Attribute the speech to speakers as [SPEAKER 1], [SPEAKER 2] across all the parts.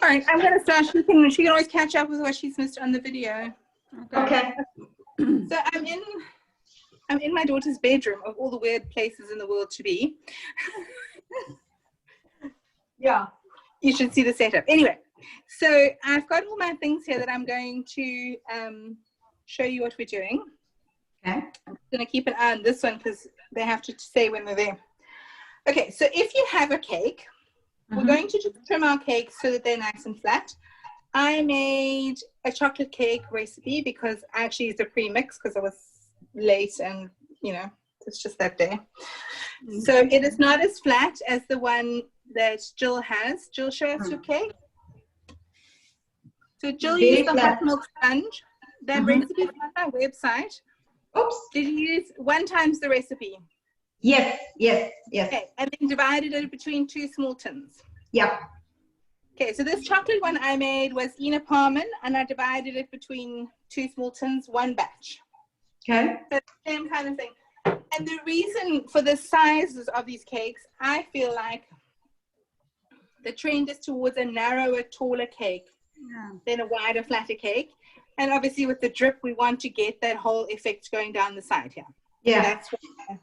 [SPEAKER 1] All right, I'm going to start. She can always catch up with what she's missed on the video.
[SPEAKER 2] Okay.
[SPEAKER 1] So I'm in my daughter's bedroom, of all the weird places in the world to be. Yeah, you should see the setup. Anyway, so I've got all my things here that I'm going to show you what we're doing.
[SPEAKER 2] Okay.
[SPEAKER 1] I'm going to keep an eye on this one because they have to say when they're there. Okay, so if you have a cake, we're going to just trim our cakes so that they're nice and flat. I made a chocolate cake recipe because I actually used a pre-mix because I was late and, you know, it's just that day. So it is not as flat as the one that Jill has. Jill, show us your cake. So Jill used the hot milk sponge. That recipe is on my website.
[SPEAKER 2] Oops.
[SPEAKER 1] Did you use 1 times the recipe?
[SPEAKER 2] Yes.
[SPEAKER 1] Okay, and then divided it between 2 small tins.
[SPEAKER 2] Yep.
[SPEAKER 1] Okay, so this chocolate one I made was Ina Parman, and I divided it between 2 small tins, 1 batch.
[SPEAKER 2] Okay.
[SPEAKER 1] So same kind of thing. And the reason for the sizes of these cakes, I feel like the trend is towards a narrower, taller cake than a wider, flatter cake. And obviously with the drip, we want to get that whole effect going down the side here.
[SPEAKER 2] Yeah.
[SPEAKER 1] So that's why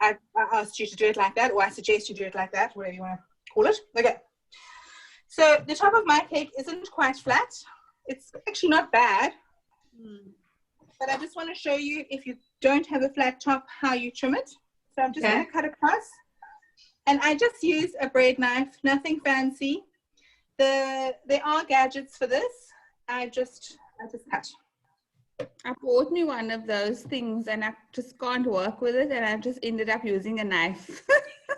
[SPEAKER 1] I asked you to do it like that, or I suggest you do it like that, whatever you want to call it. Okay. So the top of my cake isn't quite flat. It's actually not bad. But I just want to show you, if you don't have a flat top, how you trim it. So I'm just going to cut across. And I just use a bread knife, nothing fancy. There are gadgets for this. I just cut.
[SPEAKER 3] I bought me one of those things and I just can't work with it, and I just ended up using a knife.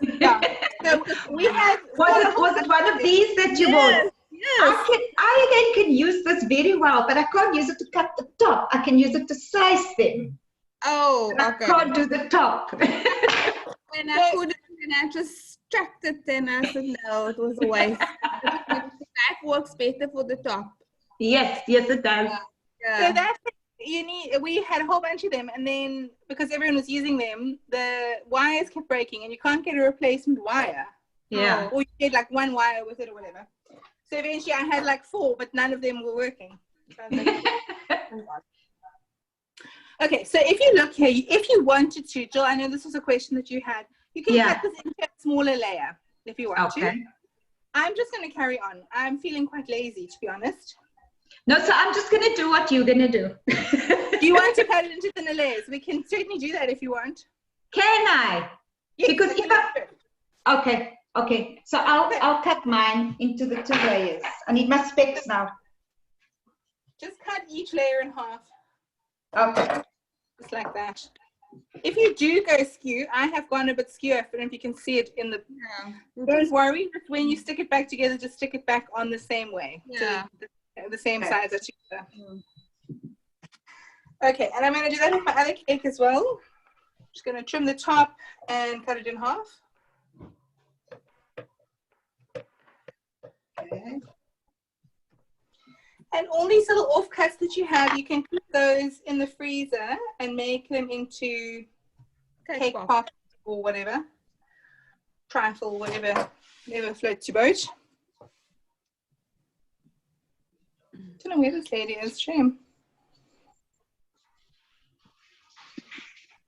[SPEAKER 1] Yeah. So we had
[SPEAKER 2] was it one of these that you bought?
[SPEAKER 3] Yes.
[SPEAKER 2] I again can use this very well, but I can't use it to cut the top. I can use it to slice them.
[SPEAKER 3] Oh,
[SPEAKER 2] I can't do the top.
[SPEAKER 3] When I put it and I just struck it, then I said no, it was a waste. The knife works better for the top.
[SPEAKER 2] Yes, it does.
[SPEAKER 3] Yeah.
[SPEAKER 1] So that's we had a whole bunch of them, and then because everyone was using them, the wires kept breaking and you can't get a replacement wire.
[SPEAKER 2] Yeah.
[SPEAKER 1] Or you get like 1 wire with it or whatever. So eventually I had like 4, but none of them were working. So I was like, oh God. Okay, so if you look here, if you wanted to, Jill, I know this was a question that you had, you can cut this into a smaller layer if you want to. I'm just going to carry on. I'm feeling quite lazy, to be honest.
[SPEAKER 2] No, so I'm just going to do what you're going to do.
[SPEAKER 1] Do you want to cut it into thinner layers? We can certainly do that if you want.
[SPEAKER 2] Can I?
[SPEAKER 1] Yes,
[SPEAKER 2] because if okay. So I'll cut mine into the 2 layers. I need my specs now.
[SPEAKER 1] Just cut each layer in half.
[SPEAKER 2] Okay.
[SPEAKER 1] Just like that. If you do go skew, I have gone a bit skew. I don't know if you can see it in the... Don't worry. When you stick it back together, just stick it back on the same way.
[SPEAKER 3] Yeah.
[SPEAKER 1] So the same size as you. Okay, and I'm going to do that with my other cake as well. Just going to trim the top and cut it in half. Okay. And all these little offcuts that you have, you can keep those in the freezer and make them into cake pop or whatever, trifle, whatever floats your boat. I don't know where this lady is, shame.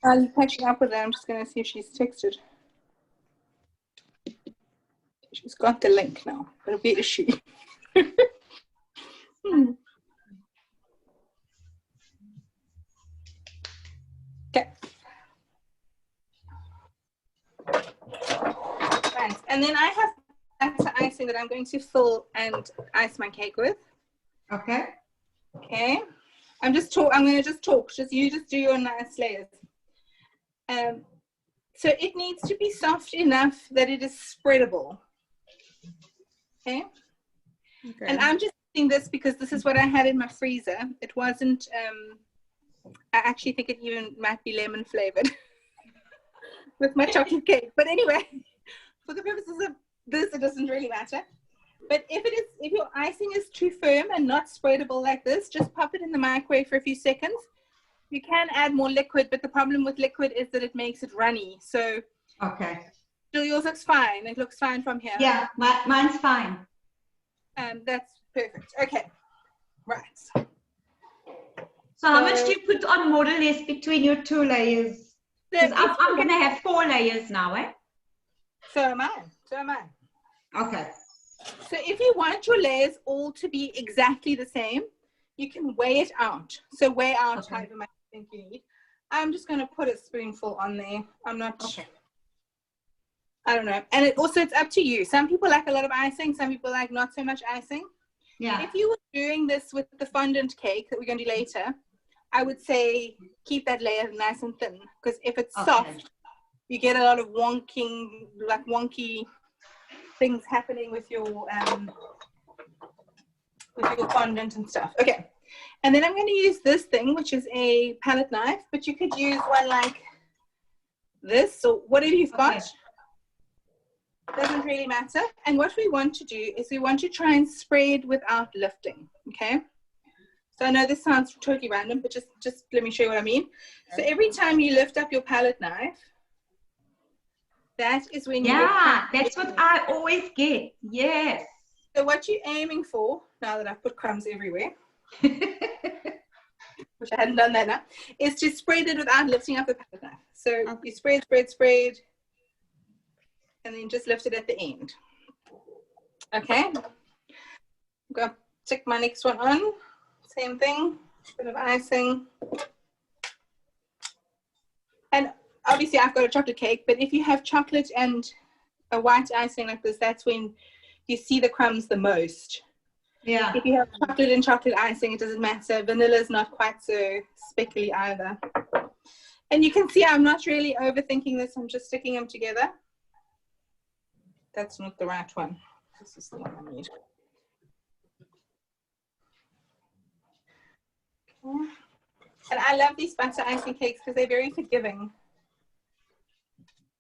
[SPEAKER 1] I'll catch up with her. I'm just going to see if she's texted. She's got the link now, but where is she? Okay. Thanks. And then I have that icing that I'm going to fill and ice my cake with.
[SPEAKER 2] Okay.
[SPEAKER 1] Okay. I'm going to just talk. You just do your nice layers. So it needs to be soft enough that it is spreadable. Okay. And I'm just using this because this is what I had in my freezer. It wasn't, I actually think it even might be lemon flavored with my chocolate cake. But anyway, for the purposes of this, it doesn't really matter. But if your icing is too firm and not spreadable like this, just pop it in the microwave for a few seconds. You can add more liquid, but the problem with liquid is that it makes it runny. So yours looks fine. It looks fine from here.
[SPEAKER 2] Yeah, mine's fine.
[SPEAKER 1] That's perfect. Okay, right.
[SPEAKER 2] So how much do you put on more or less between your 2 layers? Because I'm going to have 4 layers now, eh?
[SPEAKER 1] So am I.
[SPEAKER 2] Okay.
[SPEAKER 1] So if you want your layers all to be exactly the same, you can weigh it out. So weigh out however much you think you need. I'm just going to put a spoonful on there. I'm not...
[SPEAKER 2] Okay.
[SPEAKER 1] I don't know. And it's up to you. Some people like a lot of icing. Some people like not so much icing.
[SPEAKER 2] Yeah.
[SPEAKER 1] If you were doing this with the fondant cake that we're going to do later, I would say keep that layer nice and thin. Because if it's soft, you get a lot of wonky things happening with your fondant and stuff. Okay. And then I'm going to use this thing, which is a palette knife. But you could use one like this or whatever you've got. Doesn't really matter. And what we want to do is we want to try and spread without lifting. Okay. So I know this sounds totally random, but just let me show you what I mean. So every time you lift up your palette knife, that is when you...
[SPEAKER 2] Yeah, that's what I always get. Yes.
[SPEAKER 1] So what you're aiming for, now that I've put crumbs everywhere, which I hadn't done that now, is to spread it without lifting up the palette knife. So you spread, and then just lift it at the end. Okay. I'm going to stick my next one on. Same thing, bit of icing. And obviously I've got a chocolate cake, but if you have chocolate and a white icing like this, that's when you see the crumbs the most.
[SPEAKER 2] Yeah.
[SPEAKER 1] If you have chocolate and chocolate icing, it doesn't matter. Vanilla is not quite so speckly either. And you can see I'm not really overthinking this. I'm just sticking them together. That's not the right one. This is the one I need. Okay. And I love these butter icing cakes because they're very forgiving.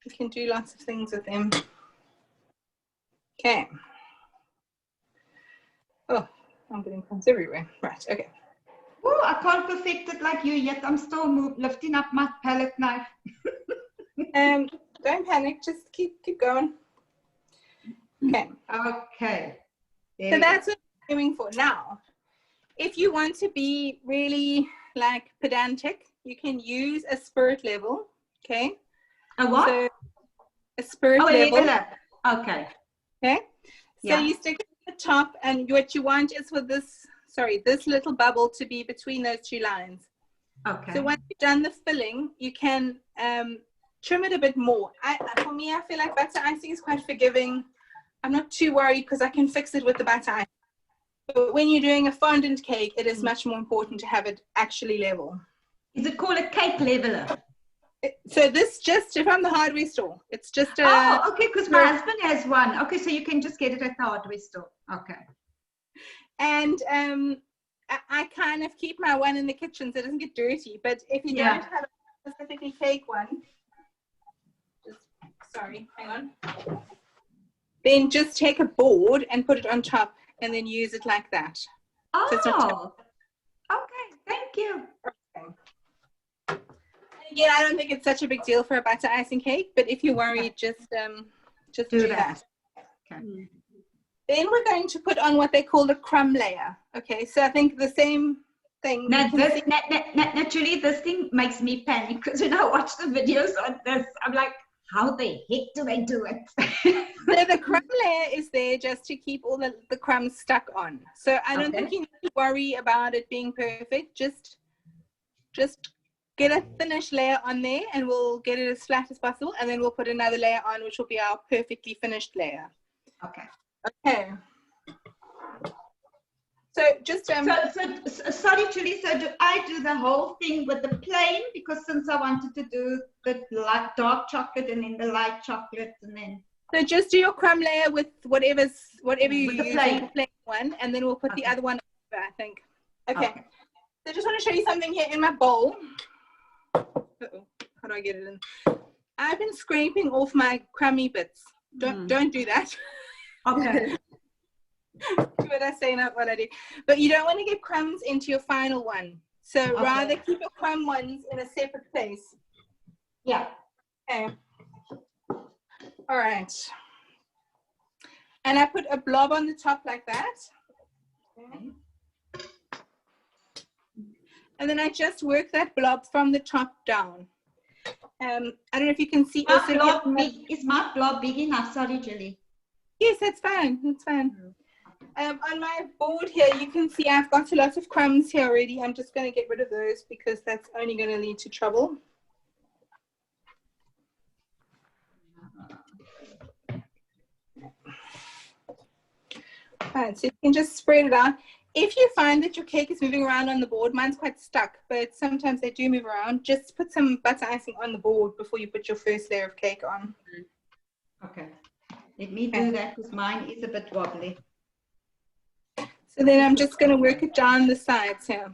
[SPEAKER 1] You can do lots of things with them. Okay. Oh, I'm getting crumbs everywhere. Right, okay.
[SPEAKER 2] Oh, I can't perfect it like you yet. I'm still lifting up my palette knife.
[SPEAKER 1] Don't panic, just keep going. Okay.
[SPEAKER 2] Okay.
[SPEAKER 1] So that's what I'm aiming for. Now, if you want to be really like pedantic, you can use a spirit level. Okay.
[SPEAKER 2] A what?
[SPEAKER 1] So a spirit level.
[SPEAKER 2] Okay.
[SPEAKER 1] Okay. So you stick it at the top, and what you want is for this little bubble to be between those two lines.
[SPEAKER 2] Okay.
[SPEAKER 1] So once you've done the filling, you can trim it a bit more. For me, I feel like butter icing is quite forgiving. I'm not too worried because I can fix it with the butter icing. But when you're doing a fondant cake, it is much more important to have it actually level.
[SPEAKER 2] Is it called a cake leveler?
[SPEAKER 1] So this just from the hardware store. It's just a...
[SPEAKER 2] Oh, okay, because my husband has one. Okay, so you can just get it at the hardware store. Okay.
[SPEAKER 1] And I kind of keep my one in the kitchen so it doesn't get dirty. But if you don't have a specifically cake one, hang on. Then just take a board and put it on top and then use it like that.
[SPEAKER 2] Oh, so okay, thank you.
[SPEAKER 1] Okay. And again, I don't think it's such a big deal for a butter icing cake, but if you're worried, just do that. Okay. Then we're going to put on what they call the crumb layer. Okay, so I think the same thing.
[SPEAKER 2] Naturally, this thing makes me panic because when I watch the videos on this, I'm like, how the heck do they do it?
[SPEAKER 1] So the crumb layer is there just to keep all the crumbs stuck on. So I don't think you need to worry about it being perfect. Just get a thinnish layer on there and we'll get it as flat as possible. And then we'll put another layer on, which will be our perfectly finished layer.
[SPEAKER 2] Okay.
[SPEAKER 1] Okay. So just
[SPEAKER 2] sorry, Julie. So do I do the whole thing with the plain? Because since I wanted to do the light dark chocolate and then the light chocolate and then.
[SPEAKER 1] So just do your crumb layer with whatever you use,
[SPEAKER 2] the
[SPEAKER 1] plain one, and then we'll put the other one over, I think. Okay. So I just want to show you something here in my bowl. Uh-oh. How do I get it in? I've been scraping off my crummy bits. Don't do that.
[SPEAKER 2] Okay.
[SPEAKER 1] Do what I say, not what I do. But you don't want to get crumbs into your final one. So rather keep your crumb ones in a separate place.
[SPEAKER 2] Yeah.
[SPEAKER 1] Okay. All right. And I put a blob on the top like that.
[SPEAKER 2] Okay.
[SPEAKER 1] And then I just work that blob from the top down. I don't know if you can see.
[SPEAKER 2] Is my blob big enough? Sorry, Julie.
[SPEAKER 1] Yes, that's fine. That's fine. On my board here, you can see I've got a lot of crumbs here already. I'm just going to get rid of those because that's only going to lead to trouble. All right, so you can just spread it out. If you find that your cake is moving around on the board, mine's quite stuck, but sometimes they do move around. Just put some butter icing on the board before you put your first layer of cake on.
[SPEAKER 2] Okay. Let me do that because mine is a bit wobbly.
[SPEAKER 1] So then I'm just going to work it down the sides here.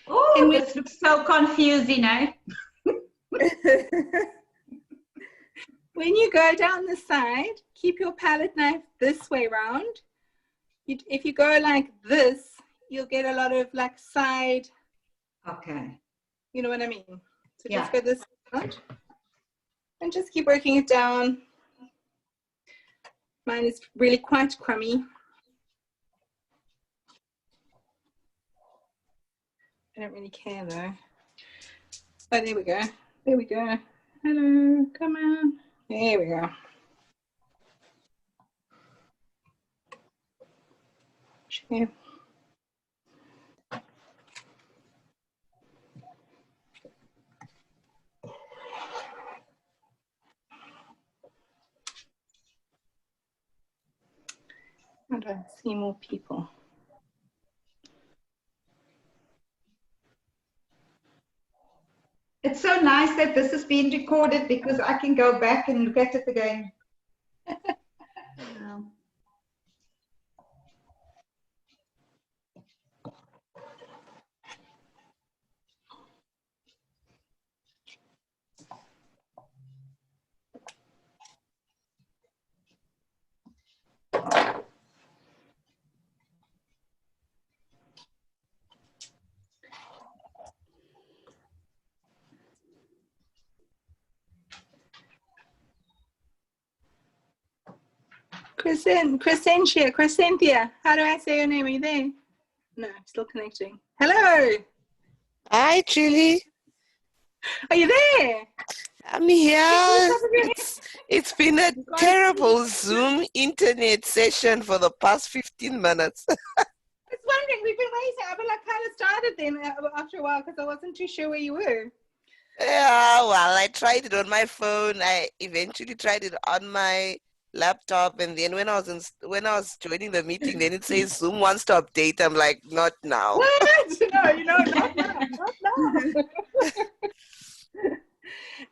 [SPEAKER 2] Oh, this looks so confusing, eh?
[SPEAKER 1] When you go down the side, keep your palette knife this way round. If you go like this, you'll get a lot of like side.
[SPEAKER 2] Okay.
[SPEAKER 1] You know what I mean? So
[SPEAKER 2] Yeah.
[SPEAKER 1] just go this side and just keep working it down. Mine is really quite crummy. I don't really care though. Oh, there we go. There we go. Hello, come on. There we go. Okay. How do I see more people?
[SPEAKER 2] It's so nice that this is being recorded because I can go back and look at it again.
[SPEAKER 1] Crescentia, how do I say your name? Are you there? No, still connecting. Hello.
[SPEAKER 4] Hi, Julie.
[SPEAKER 1] Are you there?
[SPEAKER 4] I'm here. It's been a terrible Zoom internet session for the past 15 minutes.
[SPEAKER 1] I was wondering, we've been waiting. I've been like kind of started then after a while because I wasn't too sure where you were.
[SPEAKER 4] Yeah, well, I tried it on my phone. I eventually tried it on my laptop, and then when I was joining the meeting, then it says Zoom wants to update. I'm like, not now.
[SPEAKER 1] What? No, not now. Not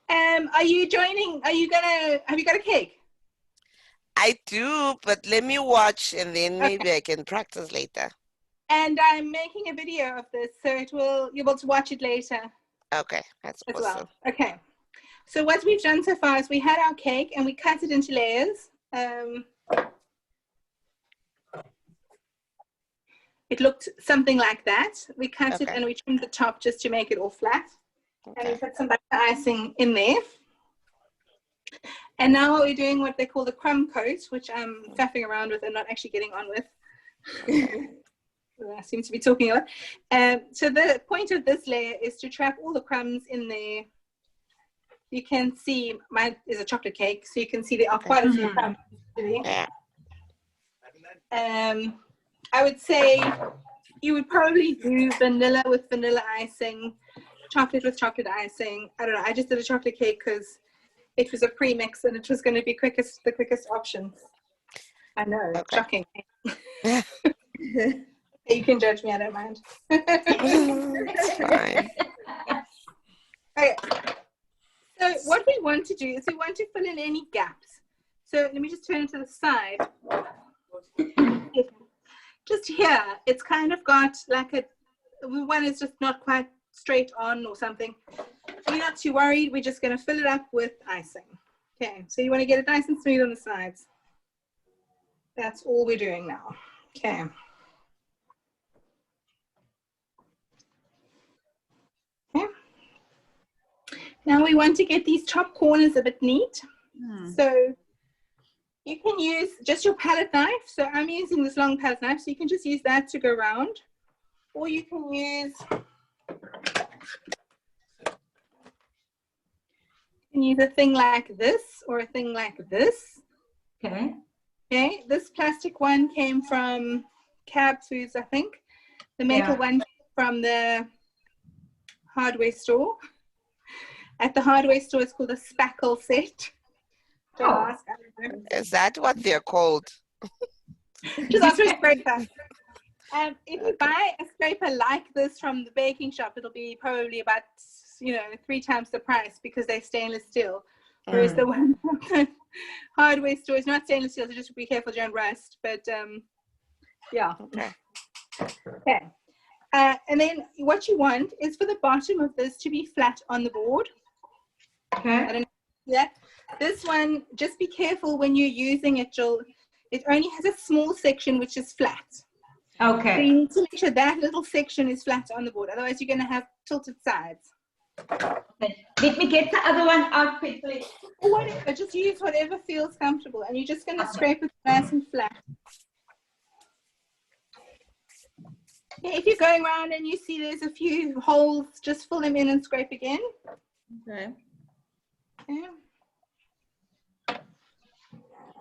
[SPEAKER 1] now. Are you joining? Have you got a cake?
[SPEAKER 4] I do, but let me watch, and then maybe I can practice later.
[SPEAKER 1] And I'm making a video of this, so you'll be able to watch it later.
[SPEAKER 4] Okay, that's awesome.
[SPEAKER 1] Well. Okay. So what we've done so far is we had our cake and we cut it into layers. It looked something like that. We cut it and we trimmed the top just to make it all flat. And we put some butter icing in there. And now we're doing what they call the crumb coat, which I'm faffing around with and not actually getting on with. I seem to be talking a lot. So the point of this layer is to trap all the crumbs in there. You can see mine is a chocolate cake, so you can see there are quite a few crumbs.
[SPEAKER 4] Yeah.
[SPEAKER 1] I would say you would probably do vanilla with vanilla icing, chocolate with chocolate icing. I don't know. I just did a chocolate cake because it was a pre-mix and it was going to be the quickest option. I know, shocking. You can judge me, I don't mind.
[SPEAKER 4] It's fine.
[SPEAKER 1] Okay. So what we want to do is we want to fill in any gaps. So let me just turn it to the side. Just here, it's kind of got like one is just not quite straight on or something. We're not too worried. We're just going to fill it up with icing. Okay, so you want to get it nice and smooth on the sides. That's all we're doing now. Okay. Now we want to get these top corners a bit neat. So you can use just your palette knife. So I'm using this long palette knife, so you can just use that to go around. Or you can use a thing like this or a thing like this.
[SPEAKER 2] Okay.
[SPEAKER 1] Okay, this plastic one came from Cab Foods, I think. The metal one from the hardware store. At the hardware store, it's called a spackle set. Don't ask, I don't know.
[SPEAKER 4] Is that what they're called?
[SPEAKER 1] Just ask for a scraper. If you buy a scraper like this from the baking shop, it'll be probably about 3 times the price because they're stainless steel. Whereas the one from the hardware store is not stainless steel, so just be careful, don't rust. But yeah. Okay. And then what you want is for the bottom of this to be flat on the board.
[SPEAKER 2] Okay.
[SPEAKER 1] I don't know that. This one, just be careful when you're using it, Jill. It only has a small section which is flat.
[SPEAKER 2] Okay.
[SPEAKER 1] So you need to make sure that little section is flat on the board. Otherwise, you're going to have tilted sides.
[SPEAKER 2] Okay. Let me get the other one out quickly.
[SPEAKER 1] Or whatever, just use whatever feels comfortable. And you're just going to scrape it nice and flat. Yeah, if you're going around and you see there's a few holes, just fill them in and scrape again.
[SPEAKER 3] Okay.
[SPEAKER 1] Yeah.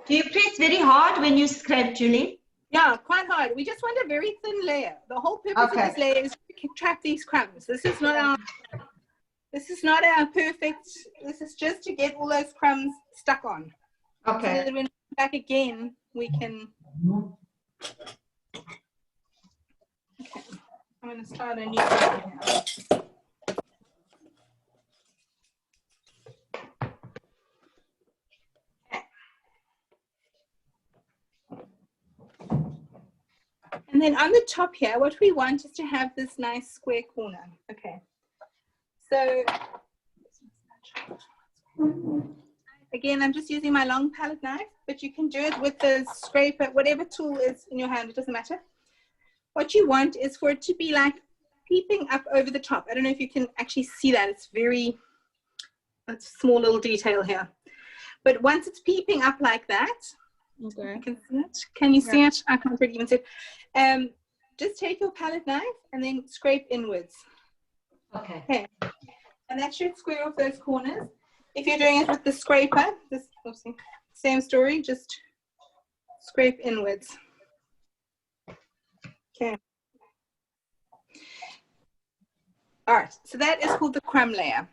[SPEAKER 2] Do you press very hard when you scrape, Julie?
[SPEAKER 1] Yeah, quite hard. We just want a very thin layer. The whole purpose of this layer is to trap these crumbs. This is not our perfect. This is just to get all those crumbs stuck on.
[SPEAKER 2] Okay.
[SPEAKER 1] So that when we come back again, we can. Okay. I'm going to start a new one now. And then on the top here, what we want is to have this nice square corner. Okay. So again, I'm just using my long palette knife, but you can do it with the scraper, whatever tool is in your hand, it doesn't matter. What you want is for it to be like peeping up over the top. I don't know if you can actually see that. It's a small little detail here. But once it's peeping up like that,
[SPEAKER 3] Okay.
[SPEAKER 1] you can see it. Can you see it? I can't really even see it. Just take your palette knife and then scrape inwards.
[SPEAKER 2] Okay.
[SPEAKER 1] Okay. And that should square off those corners. If you're doing it with the scraper, same story, just scrape inwards. Okay. All right, so that is called the crumb layer.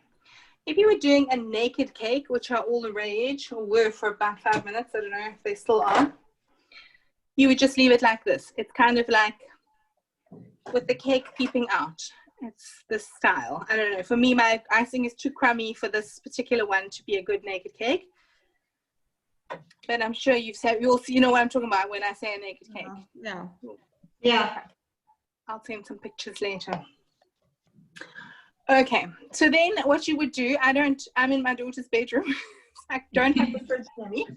[SPEAKER 1] If you were doing a naked cake, which are all the rage, or were for about 5 minutes, I don't know if they still are, you would just leave it like this. It's kind of like with the cake peeping out. It's this style. I don't know. For me, my icing is too crummy for this particular one to be a good naked cake. But I'm sure you know what I'm talking about when I say a naked cake.
[SPEAKER 3] Yeah.
[SPEAKER 2] Yeah.
[SPEAKER 1] I'll send some pictures later. Okay, so then what you would do, I'm in my daughter's bedroom. I don't have the fridge for me,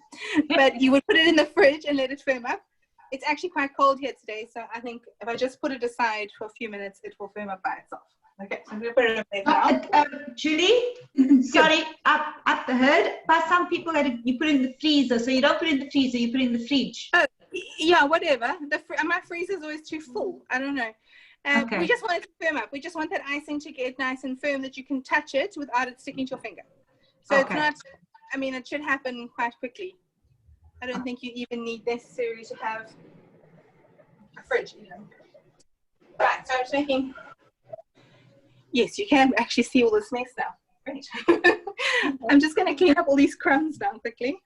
[SPEAKER 1] but you would put it in the fridge and let it firm up. It's actually quite cold here today, so I think if I just put it aside for a few minutes, it will firm up by itself. Okay, so I'm going to put it in there now.
[SPEAKER 2] Julie, sorry, up the hood. By some people, you put it in the freezer, so you don't put it in the freezer, you put it in the fridge.
[SPEAKER 1] Oh, yeah, whatever. My freezer is always too full. I don't know. We just want it to firm up. We just want that icing to get nice and firm that you can touch it without it sticking to your finger. So it's not, it should happen quite quickly. I don't think you even need necessarily to have a fridge, Right, so I'm just making, yes, you can actually see all this mess now. Great. I'm just going to clean up all these crumbs now quickly.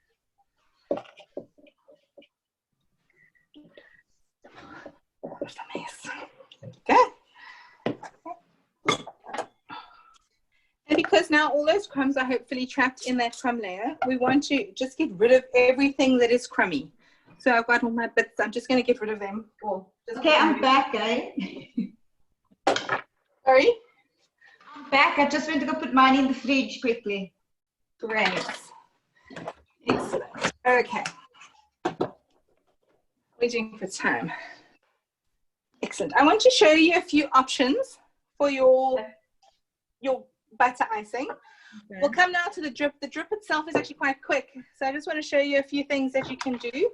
[SPEAKER 1] What's the mess? Okay. And because now all those crumbs are hopefully trapped in that crumb layer, we want to just get rid of everything that is crummy. So I've got all my bits. I'm just going to get rid of them.
[SPEAKER 2] Okay, I'm back, eh?
[SPEAKER 1] Sorry?
[SPEAKER 2] I'm back. I just went to go put mine in the fridge quickly.
[SPEAKER 1] Great. Excellent. Okay. Waiting for time. Excellent. I want to show you a few options for your butter icing.
[SPEAKER 3] Okay.
[SPEAKER 1] We'll come now to the drip. The drip itself is actually quite quick. So I just want to show you a few things that you can do.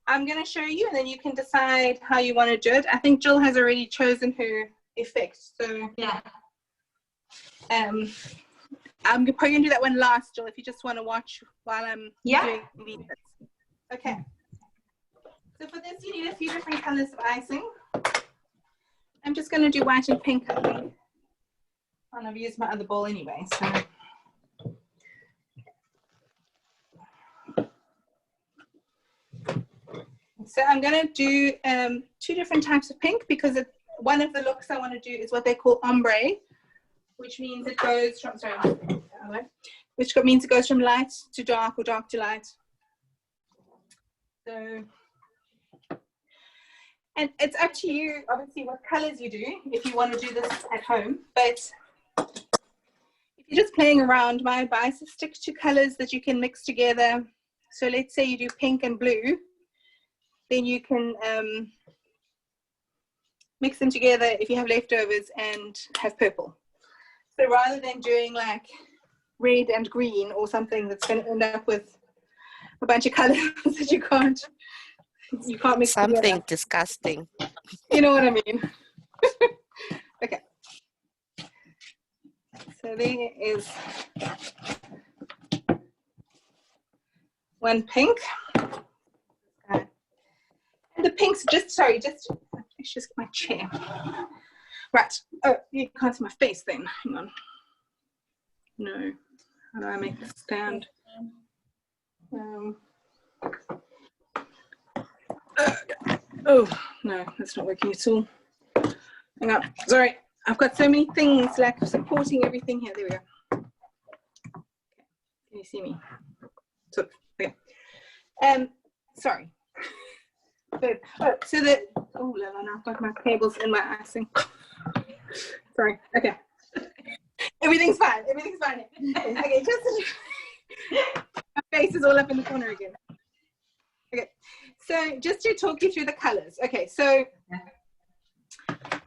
[SPEAKER 1] I'm going to show you, and then you can decide how you want to do it. I think Jill has already chosen her effect. So
[SPEAKER 2] Yeah.
[SPEAKER 1] I'm probably going to do that one last, Jill, if you just want to watch while I'm doing these bits. Okay. So for this, you need a few different colors of icing. I'm just going to do white and pink, I think. And I've used my other bowl anyway, so. So I'm going to do 2 different types of pink because one of the looks I want to do is what they call ombre, which means it goes from, which means it goes from light to dark or dark to light. So, and it's up to you, obviously, what colors you do if you want to do this at home. But if you're just playing around, my advice is stick to colors that you can mix together. So let's say you do pink and blue. Then you can mix them together if you have leftovers and have purple. So rather than doing like red and green or something that's going to end up with a bunch of colors that you can't mix
[SPEAKER 4] Something
[SPEAKER 1] together.
[SPEAKER 4] disgusting.
[SPEAKER 1] You know what I mean? Okay. So there is one pink. And the pinks, just let's just get my chair. Right. Oh, you can't see my face then. Hang on. No. How do I make this stand? Oh, no, that's not working at all. Hang on. Sorry. I've got so many things like supporting everything here. There we go. Okay. Can you see me? So, okay. Sorry. Good. Oh, so that, oh, now I've got my cables in my icing. Sorry. Okay. Everything's fine. Everything's fine. Okay, just my face is all up in the corner again. Okay. So just to talk you through the colors. Okay, so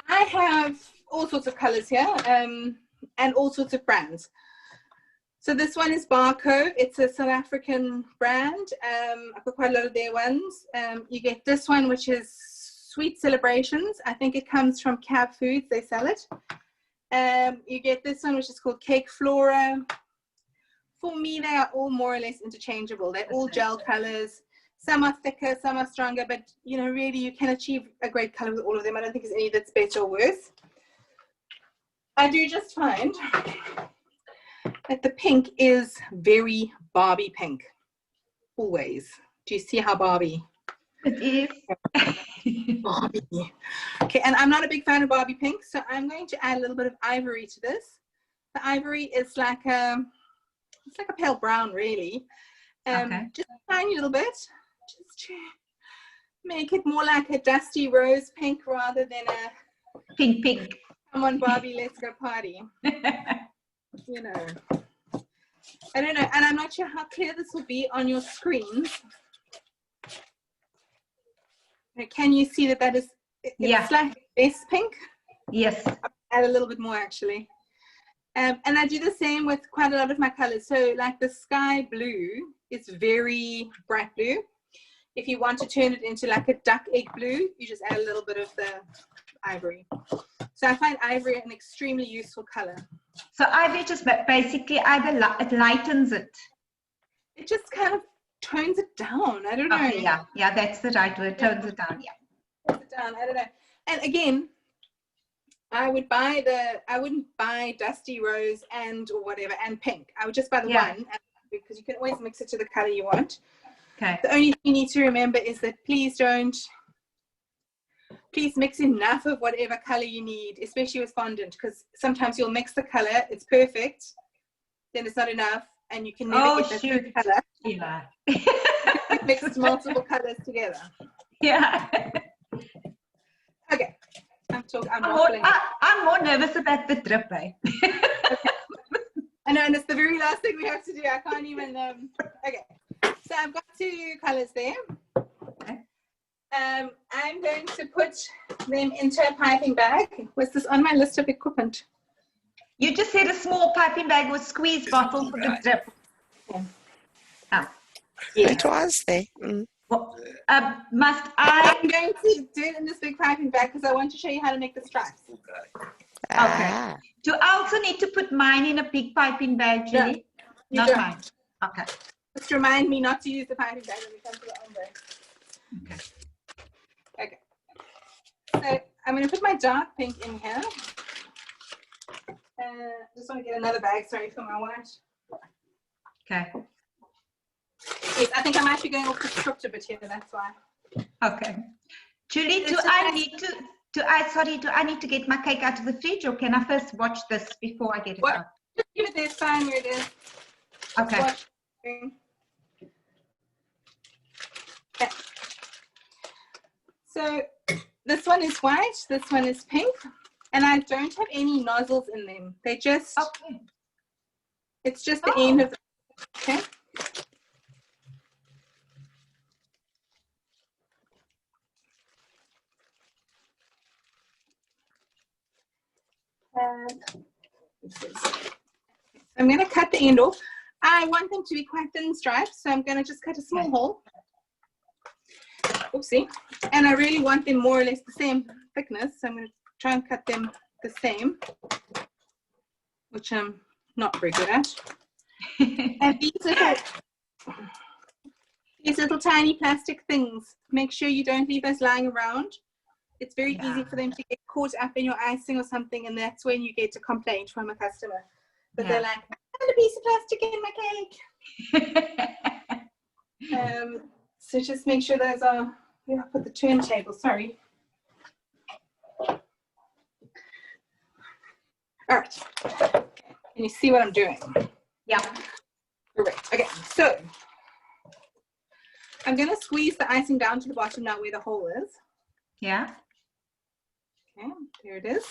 [SPEAKER 1] I have all sorts of colors here, and all sorts of brands. So this one is Barco. It's a South African brand. I've got quite a lot of their ones. You get this one, which is Sweet Celebrations. I think it comes from Cab Foods. They sell it. You get this one, which is called Cake Flora. For me, they are all more or less interchangeable. They're all gel colors. Some are thicker, some are stronger, but you know, really you can achieve a great color with all of them. I don't think there's any that's better or worse. I do just find that the pink is very Barbie pink, always. Do you see how Barbie?
[SPEAKER 2] It is.
[SPEAKER 1] Barbie. Okay, and I'm not a big fan of Barbie pink, so I'm going to add a little bit of ivory to this. The ivory is like a pale brown, really. Just a tiny little bit, just to make it more like a dusty rose pink rather than a
[SPEAKER 2] pink.
[SPEAKER 1] Come on, Barbie, let's go party. You know, I don't know, and I'm not sure how clear this will be on your screens. Can you see that is, it's like base pink?
[SPEAKER 2] Yes.
[SPEAKER 1] I'll add a little bit more actually. And I do the same with quite a lot of my colors. So like the sky blue is very bright blue. If you want to turn it into like a duck egg blue, you just add a little bit of the ivory. So I find ivory an extremely useful color.
[SPEAKER 2] So ivory just basically it lightens it.
[SPEAKER 1] It just kind of tones it down. I don't know.
[SPEAKER 2] Okay, yeah, that's the right word. Tones it down. Yeah.
[SPEAKER 1] Tones it down. I don't know. And again, I wouldn't buy dusty rose or whatever and pink. I would just buy the one, because you can always mix it to the color you want.
[SPEAKER 2] Okay.
[SPEAKER 1] The only thing you need to remember is that please mix enough of whatever color you need, especially with fondant, because sometimes you'll mix the color, it's perfect, then it's not enough, and you can never get that color.
[SPEAKER 2] Yeah.
[SPEAKER 1] Mix multiple colors together.
[SPEAKER 2] Yeah.
[SPEAKER 1] Okay. I'm
[SPEAKER 2] more nervous about the drip, eh?
[SPEAKER 1] Okay. I know, and it's the very last thing we have to do. I can't even. Okay. So I've got 2 colors there.
[SPEAKER 2] Okay.
[SPEAKER 1] I'm going to put them into a piping bag. Was this on my list of equipment?
[SPEAKER 2] You just said a small piping bag with squeeze bottle for the drip.
[SPEAKER 1] Yeah.
[SPEAKER 2] Oh.
[SPEAKER 4] It was there.
[SPEAKER 2] Well, must I?
[SPEAKER 1] I'm going to do it in this big piping bag because I want to show you how to make the stripes.
[SPEAKER 4] Ah.
[SPEAKER 2] Do I also need to put mine in a big piping bag, Julie?
[SPEAKER 1] No,
[SPEAKER 2] Not
[SPEAKER 1] don't.
[SPEAKER 2] mine. Okay.
[SPEAKER 1] Just remind me not to use the piping bag when we come to the ombre. Okay. So I'm going to put my dark pink in here. Just want to get another bag, sorry, for my white.
[SPEAKER 2] Okay.
[SPEAKER 1] Yes, I think I might be going off the script a bit here, that's why.
[SPEAKER 2] Okay. Julie, do I need to get my cake out of the fridge, or can I first watch this before I get it out?
[SPEAKER 1] Just give it this time where it is.
[SPEAKER 2] Okay.
[SPEAKER 1] Watch. Okay. So this one is white, this one is pink, and I don't have any nozzles in them. They just, it's just the end of the, okay? I'm going to cut the end off. I want them to be quite thin stripes, so I'm going to just cut a small hole. Oopsie. And I really want them more or less the same thickness, so I'm going to try and cut them the same, which I'm not very good at. And these little tiny plastic things, make sure you don't leave those lying around. It's very easy for them to get caught up in your icing or something, and that's when you get a complaint from a customer. But they're like, I had a piece of plastic in my cake. So just make sure those are, I'll put the turntable, sorry. All right. Can you see what I'm doing?
[SPEAKER 2] Yeah.
[SPEAKER 1] Correct. Okay, so I'm going to squeeze the icing down to the bottom now where the hole is.
[SPEAKER 2] Yeah.
[SPEAKER 1] Okay, there it is.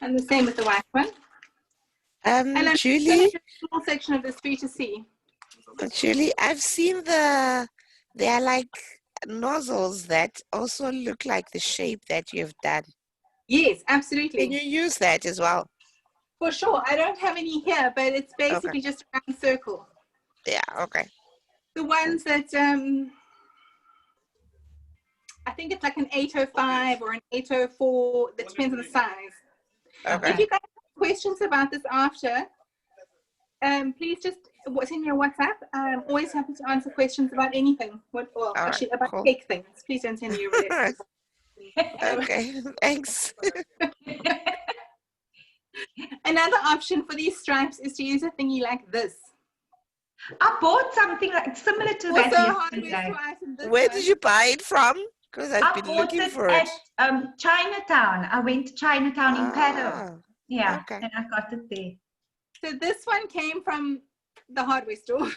[SPEAKER 1] And the same with the white one. And I'm
[SPEAKER 4] Julie,
[SPEAKER 1] going to do a small section of this for you to see.
[SPEAKER 4] Julie, I've seen there are like nozzles that also look like the shape that you've done.
[SPEAKER 1] Yes, absolutely.
[SPEAKER 4] Can you use that as well?
[SPEAKER 1] For sure. I don't have any here, but it's basically just a round circle.
[SPEAKER 4] Yeah, okay.
[SPEAKER 1] The ones that, I think it's like an 805 or an 804, that depends on the size.
[SPEAKER 4] Okay.
[SPEAKER 1] If you guys have questions about this after, please just send me a WhatsApp. I'm always happy to answer questions about anything. Actually, about cake things. Please don't send me your letters.
[SPEAKER 4] Okay, thanks.
[SPEAKER 1] Another option for these stripes is to use a thingy like this.
[SPEAKER 2] I bought something like similar to that yesterday.
[SPEAKER 4] Where did you buy it from? Because I've been looking for it.
[SPEAKER 2] At Chinatown. I went to Chinatown in Paddle. Yeah, and I got it there.
[SPEAKER 1] So this one came from the hardware store.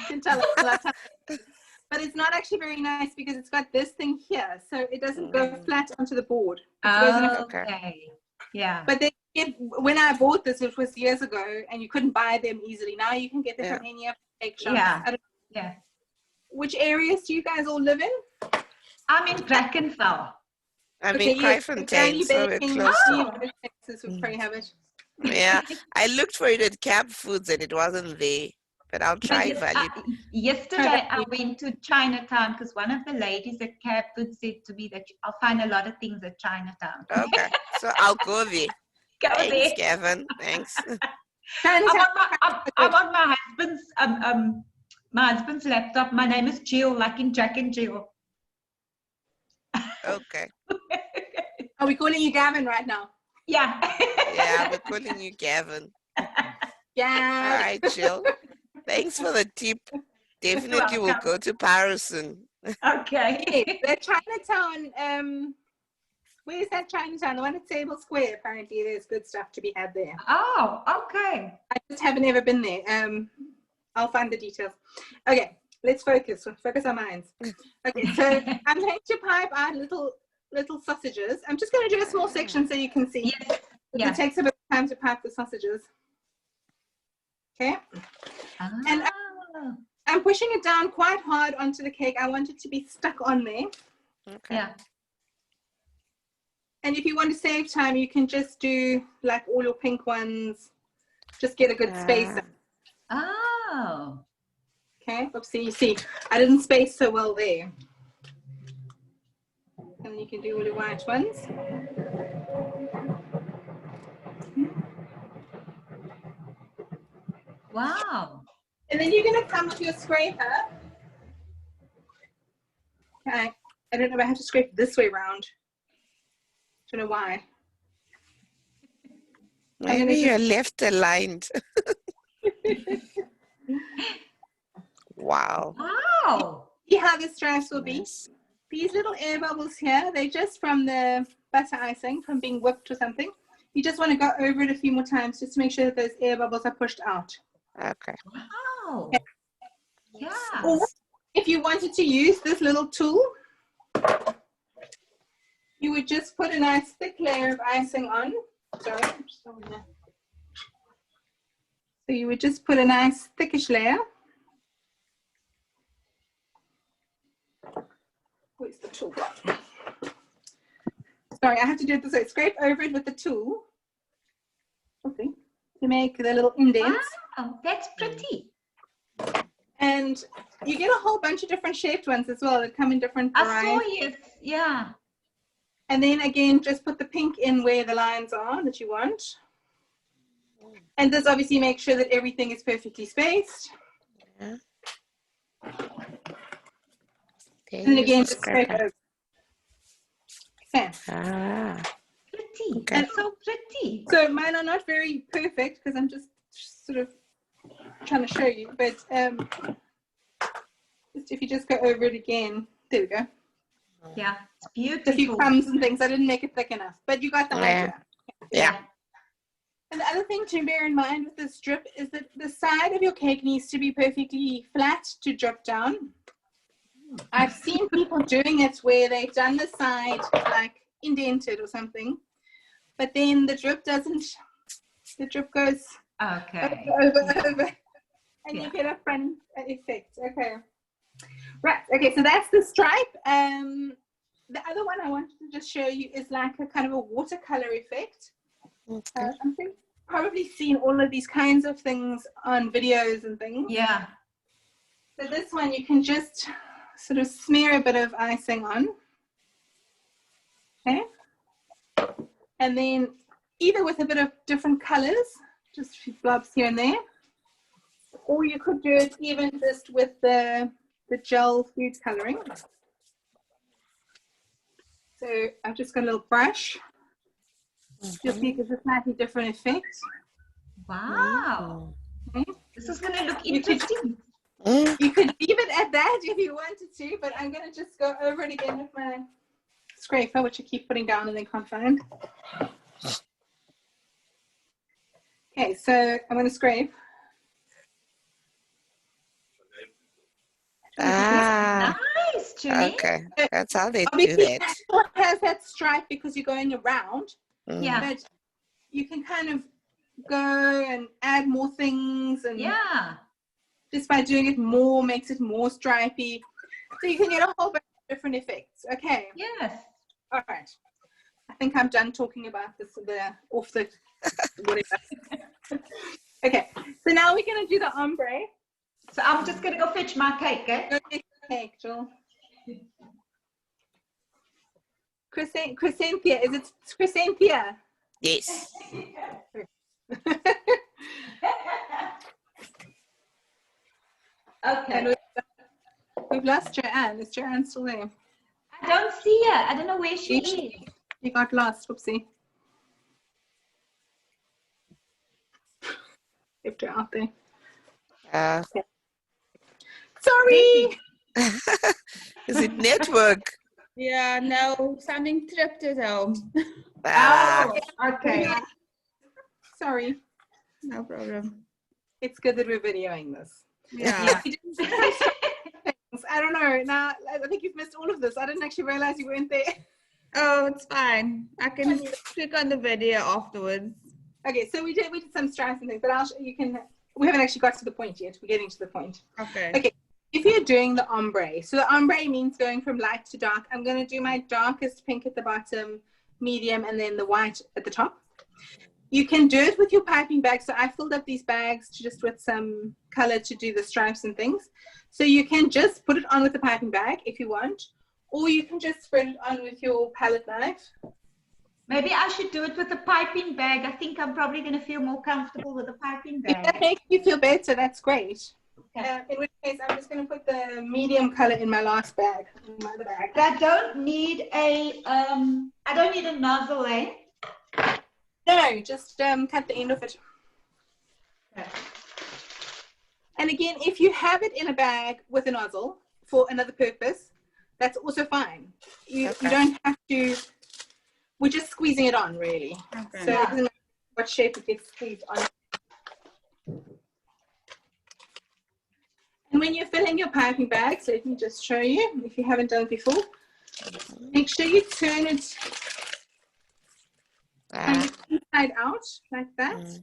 [SPEAKER 1] Can tell it. But it's not actually very nice because it's got this thing here, so it doesn't go flat onto the board.
[SPEAKER 2] Okay. Yeah.
[SPEAKER 1] But when I bought this, it was years ago, and you couldn't buy them easily. Now you can get them from any of the cake shops.
[SPEAKER 2] Yeah.
[SPEAKER 1] Which areas do you guys all live in?
[SPEAKER 2] I'm in Brackenfell.
[SPEAKER 4] I'm in Kraaifontein, so we're close to
[SPEAKER 1] Texas would probably have it.
[SPEAKER 4] Yeah, I looked for it at Cab Foods and it wasn't there, but I'll try value.
[SPEAKER 2] Yesterday I went to Chinatown because one of the ladies at Cab Foods said to me that I'll find a lot of things at Chinatown.
[SPEAKER 4] Okay, so I'll go there. Thanks,
[SPEAKER 2] there.
[SPEAKER 4] Gavin. Thanks.
[SPEAKER 2] I'm on my husband's laptop. My name is Jill, like in Jack and Jill.
[SPEAKER 4] Okay.
[SPEAKER 1] Are we calling you Gavin right now?
[SPEAKER 2] Yeah.
[SPEAKER 4] Yeah, we're calling you Gavin.
[SPEAKER 1] Yeah.
[SPEAKER 4] All right, Jill. Thanks for the tip. Definitely we'll go to Paris soon.
[SPEAKER 2] Okay.
[SPEAKER 1] The Chinatown, where is that Chinatown? The one at Table Square. Apparently there's good stuff to be had there.
[SPEAKER 2] Oh, okay.
[SPEAKER 1] I just haven't ever been there. I'll find the details. Okay, let's focus. Focus our minds. Okay, so I'm going to pipe out little sausages. I'm just going to do a small section so you can see.
[SPEAKER 2] Yes. Yeah.
[SPEAKER 1] It takes a bit of time to pipe the sausages. Okay. And I'm pushing it down quite hard onto the cake. I want it to be stuck on there.
[SPEAKER 4] Okay.
[SPEAKER 2] Yeah.
[SPEAKER 1] And if you want to save time, you can just do like all your pink ones. Just get a good space.
[SPEAKER 2] Oh.
[SPEAKER 1] Okay, oopsie, you see, I didn't space so well there. And you can do all the white ones.
[SPEAKER 2] Wow.
[SPEAKER 1] And then you're going to come to your scraper. Okay, I don't know if I have to scrape this way around. Don't know why.
[SPEAKER 4] Maybe you're left aligned. Wow.
[SPEAKER 2] Wow.
[SPEAKER 1] See how the stripes will be?
[SPEAKER 4] Nice.
[SPEAKER 1] These little air bubbles here, they're just from the butter icing, from being whipped or something. You just want to go over it a few more times just to make sure that those air bubbles are pushed out.
[SPEAKER 4] Okay.
[SPEAKER 2] Wow. Yeah.
[SPEAKER 1] Or if you wanted to use this little tool, you would just put a nice thick layer of icing on. Sorry, I'm just on there. So you would just put a nice thickish layer. Where's the tool? Sorry, I have to do it this way. Scrape over it with the tool. Okay. To make the little indents.
[SPEAKER 2] Wow, that's pretty.
[SPEAKER 1] And you get a whole bunch of different shaped ones as well that come in different varieties.
[SPEAKER 2] I saw you. Yeah.
[SPEAKER 1] And then again, just put the pink in where the lines are that you want. And this obviously makes sure that everything is perfectly spaced.
[SPEAKER 4] Yeah.
[SPEAKER 1] And then again, just scrape over. Okay.
[SPEAKER 4] Ah.
[SPEAKER 2] Pretty.
[SPEAKER 4] Okay.
[SPEAKER 2] That's so pretty.
[SPEAKER 1] So mine are not very perfect because I'm just sort of trying to show you. But just if you just go over it again, there we go.
[SPEAKER 2] Yeah, it's
[SPEAKER 1] A few
[SPEAKER 2] beautiful.
[SPEAKER 1] crumbs and things. I didn't make it thick enough, but you got the idea.
[SPEAKER 4] Yeah.
[SPEAKER 1] And the other thing to bear in mind with this drip is that the side of your cake needs to be perfectly flat to drip down. I've seen people doing it where they've done the side like indented or something, but then the drip doesn't, the drip goes
[SPEAKER 2] Okay.
[SPEAKER 1] over, and you get a fun effect. Okay. Right, okay, so that's the stripe. The other one I wanted to just show you is like a kind of a watercolor effect.
[SPEAKER 4] Okay.
[SPEAKER 1] I think probably seen all of these kinds of things on videos and things.
[SPEAKER 2] Yeah.
[SPEAKER 1] So this one you can just sort of smear a bit of icing on. Okay. And then either with a bit of different colors, just a few blobs here and there, or you could do it even just with the gel food coloring. So I've just got a little brush. You'll see it's a slightly different effect.
[SPEAKER 2] Wow.
[SPEAKER 1] Okay.
[SPEAKER 2] This is going to look
[SPEAKER 1] You could-
[SPEAKER 2] interesting.
[SPEAKER 1] You could leave it at that if you wanted to, but I'm going to just go over it again with my scraper, which I keep putting down and then can't find. Okay, so I'm going to scrape.
[SPEAKER 4] Ah.
[SPEAKER 2] Nice, Julie.
[SPEAKER 4] Okay. That's how they do
[SPEAKER 1] Obviously,
[SPEAKER 4] that.
[SPEAKER 1] it still has that stripe because you're going around,
[SPEAKER 2] Yeah.
[SPEAKER 1] but you can kind of go and add more things, and
[SPEAKER 2] Yeah.
[SPEAKER 1] just by doing it more makes it more stripy. So you can get a whole bunch of different effects. Okay.
[SPEAKER 2] Yes.
[SPEAKER 1] All right. I think I'm done talking about this, off the whatever. Okay. So now we're going to do the ombre.
[SPEAKER 2] So I'm just going to go fetch my cake, eh?
[SPEAKER 1] Go get the cake, Jill. Chrysanthia. Is it Chrysanthia?
[SPEAKER 4] Yes.
[SPEAKER 2] Okay.
[SPEAKER 1] And we've lost Joanne. Is Joanne still there?
[SPEAKER 2] I don't see her. I don't know where she is.
[SPEAKER 1] You got lost. Whoopsie. Left her out there. Sorry.
[SPEAKER 4] Is it network?
[SPEAKER 3] Yeah, no, something tripped at home.
[SPEAKER 4] Ah.
[SPEAKER 2] Oh, okay.
[SPEAKER 1] Sorry.
[SPEAKER 3] No problem.
[SPEAKER 1] It's good that we're videoing this.
[SPEAKER 3] Yeah.
[SPEAKER 1] I don't know. Now, I think you've missed all of this. I didn't actually realize you weren't there.
[SPEAKER 3] Oh, it's fine. I can click on the video afterwards.
[SPEAKER 1] Okay, so we did some stripes and things, but we haven't actually got to the point yet. We're getting to the point.
[SPEAKER 3] Okay.
[SPEAKER 1] Okay, if you're doing the ombre, so the ombre means going from light to dark. I'm going to do my darkest pink at the bottom, medium, and then the white at the top. You can do it with your piping bag. So I filled up these bags just with some color to do the stripes and things. So you can just put it on with the piping bag if you want, or you can just spread it on with your palette knife.
[SPEAKER 2] Maybe I should do it with a piping bag. I think I'm probably going to feel more comfortable with a piping bag.
[SPEAKER 1] If that makes you feel better, that's great.
[SPEAKER 2] Okay.
[SPEAKER 1] In which case, I'm just going to put the medium color in my last bag. In my other bag.
[SPEAKER 2] I don't need a nozzle, eh?
[SPEAKER 1] No, just cut the end of it.
[SPEAKER 2] Okay.
[SPEAKER 1] And again, if you have it in a bag with a nozzle for another purpose, that's also fine. You don't have to. We're just squeezing it on, really.
[SPEAKER 3] Okay.
[SPEAKER 1] So it doesn't matter what shape it gets squeezed on. And when you're filling your piping bags, let me just show you, if you haven't done it before, make sure you turn it inside out, like that.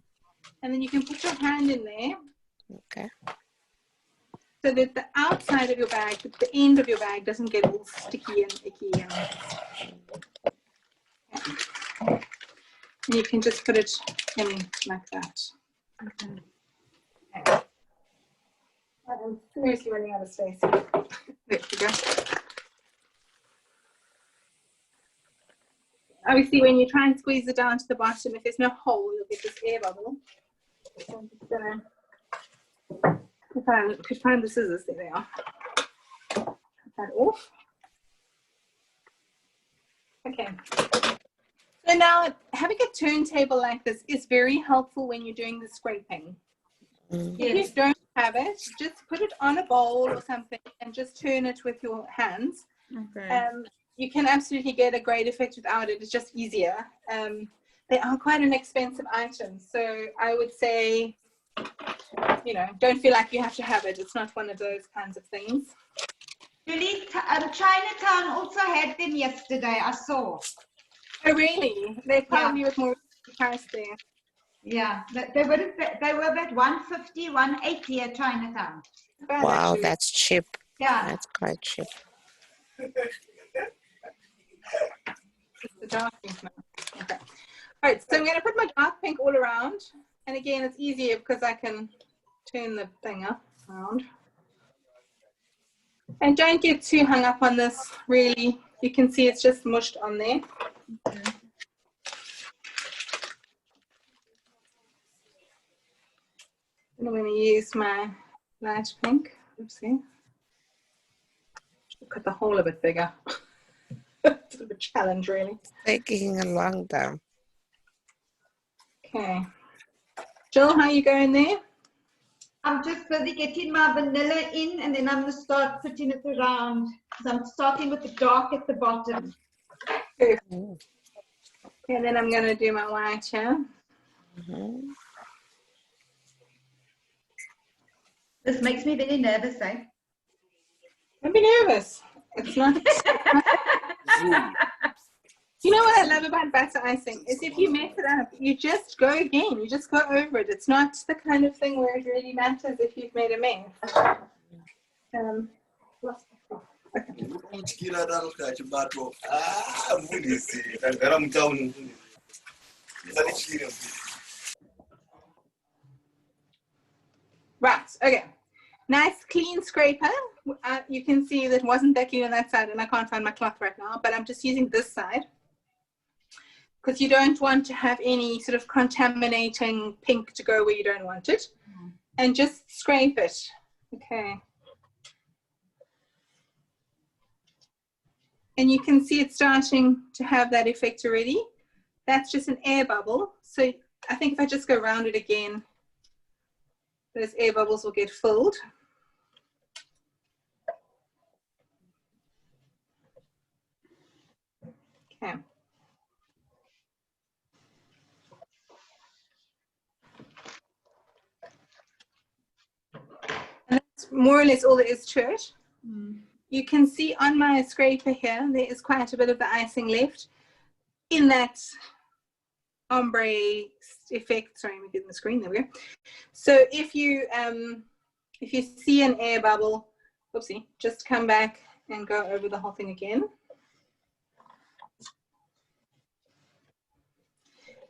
[SPEAKER 1] And then you can put your hand in there.
[SPEAKER 4] Okay.
[SPEAKER 1] So that the outside of your bag, the end of your bag doesn't get all sticky and icky. And you can just put it in like that. Okay. I'm seriously running out of space. There we go. Obviously, when you try and squeeze it down to the bottom, if there's no hole, you'll get this air bubble. So I'm just gonna, if I could find the scissors, there they are. Cut that off. Okay. So now, having a turntable like this is very helpful when you're doing the scraping. If you don't have it, just put it on a bowl or something and just turn it with your hands.
[SPEAKER 3] Okay.
[SPEAKER 1] You can absolutely get a great effect without it. It's just easier. They are quite an expensive item. So I would say, don't feel like you have to have it. It's not one of those kinds of things.
[SPEAKER 2] Julie, Chinatown also had them yesterday, I saw.
[SPEAKER 1] Oh, really? They're probably with more price there.
[SPEAKER 2] Yeah, they were about 150, 180 at Chinatown.
[SPEAKER 4] Wow,
[SPEAKER 1] Actually.
[SPEAKER 4] that's cheap.
[SPEAKER 2] Yeah.
[SPEAKER 4] That's quite cheap.
[SPEAKER 1] The dark pink now. Okay. All right, so I'm going to put my dark pink all around. And again, it's easier because I can turn the thing up around. And don't get too hung up on this, really. You can see it's just mushed on there.
[SPEAKER 3] Okay.
[SPEAKER 1] And I'm going to use my light pink. Oopsie. Should cut the hole a bit bigger. It's a bit of a challenge, really.
[SPEAKER 4] Taking a long time.
[SPEAKER 1] Okay. Jill, how are you going there?
[SPEAKER 2] I'm just busy getting my vanilla in, and then I'm going to start putting it around. So I'm starting with the dark at the bottom.
[SPEAKER 1] Okay, and then I'm going to do my white here.
[SPEAKER 2] This makes me very nervous, eh?
[SPEAKER 1] Don't be nervous. It's not. You know what I love about batter icing is if you mess it up, you just go again. You just go over it. It's not the kind of thing where it really matters if you've made a mess. Right, okay. Nice clean scraper. You can see that it wasn't that clean on that side, and I can't find my cloth right now, but I'm just using this side because you don't want to have any sort of contaminating pink to go where you don't want it. And just scrape it. Okay. And you can see it's starting to have that effect already. That's just an air bubble. So I think if I just go around it again, those air bubbles will get filled. Okay. And that's more or less all there is to it. You can see on my scraper here, there is quite a bit of the icing left in that ombre effect. Sorry, I'm getting the screen, there we go. So if you see an air bubble, oopsie, just come back and go over the whole thing again.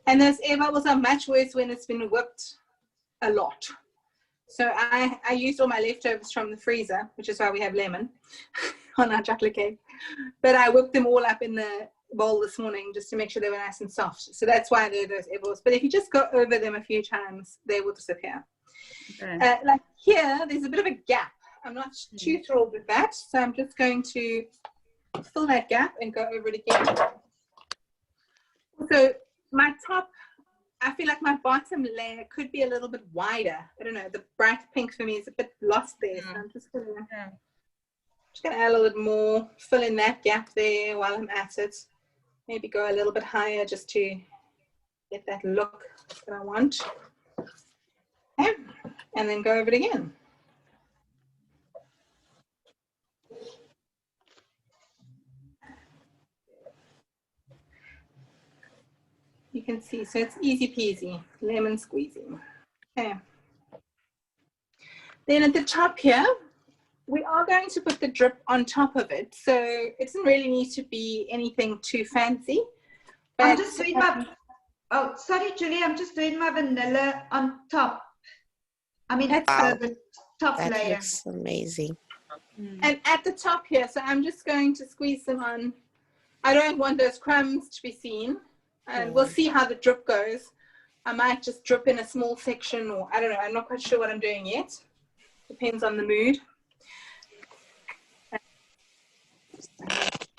[SPEAKER 1] And those air bubbles are much worse when it's been whipped a lot. So I used all my leftovers from the freezer, which is why we have lemon on our chocolate cake. But I whipped them all up in the bowl this morning just to make sure they were nice and soft. So that's why they're those air bubbles. But if you just go over them a few times, they will disappear. Okay. Like here, there's a bit of a gap. I'm not too thrilled with that. So I'm just going to fill that gap and go over it again. So my top, I feel like my bottom layer could be a little bit wider. I don't know, the bright pink for me is a bit lost there. So I'm just gonna add a little bit more, fill in that gap there while I'm at it. Maybe go a little bit higher just to get that look that I want. Okay. And then go over it again. You can see, so it's easy peasy, lemon squeezy. Okay. Then at the top here, we are going to put the drip on top of it. So it doesn't really need to be anything too fancy.
[SPEAKER 2] I'm just doing my, oh, sorry, Julie, I'm just doing my vanilla on top. I mean, the top layer.
[SPEAKER 4] That looks amazing.
[SPEAKER 1] And at the top here, so I'm just going to squeeze them on. I don't want those crumbs to be seen. And we'll see how the drip goes. I might just drip in a small section, or I don't know. I'm not quite sure what I'm doing yet. Depends on the mood.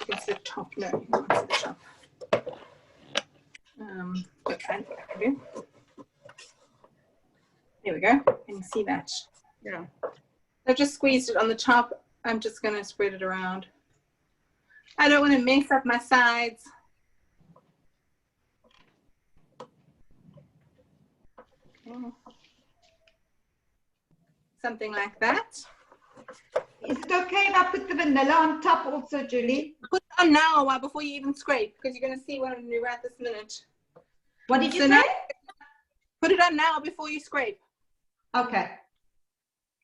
[SPEAKER 1] It's the top, no, not the top. Okay, there we go. Can you see that? Yeah. I've just squeezed it on the top. I'm just going to spread it around. I don't want to mess up my sides. Something like that.
[SPEAKER 2] Is it okay if I put the vanilla on top also, Julie?
[SPEAKER 1] Put it on now before you even scrape, because you're going to see what I'm going to do right this minute.
[SPEAKER 2] What did you say?
[SPEAKER 1] Now, put it on now before you scrape.
[SPEAKER 2] Okay.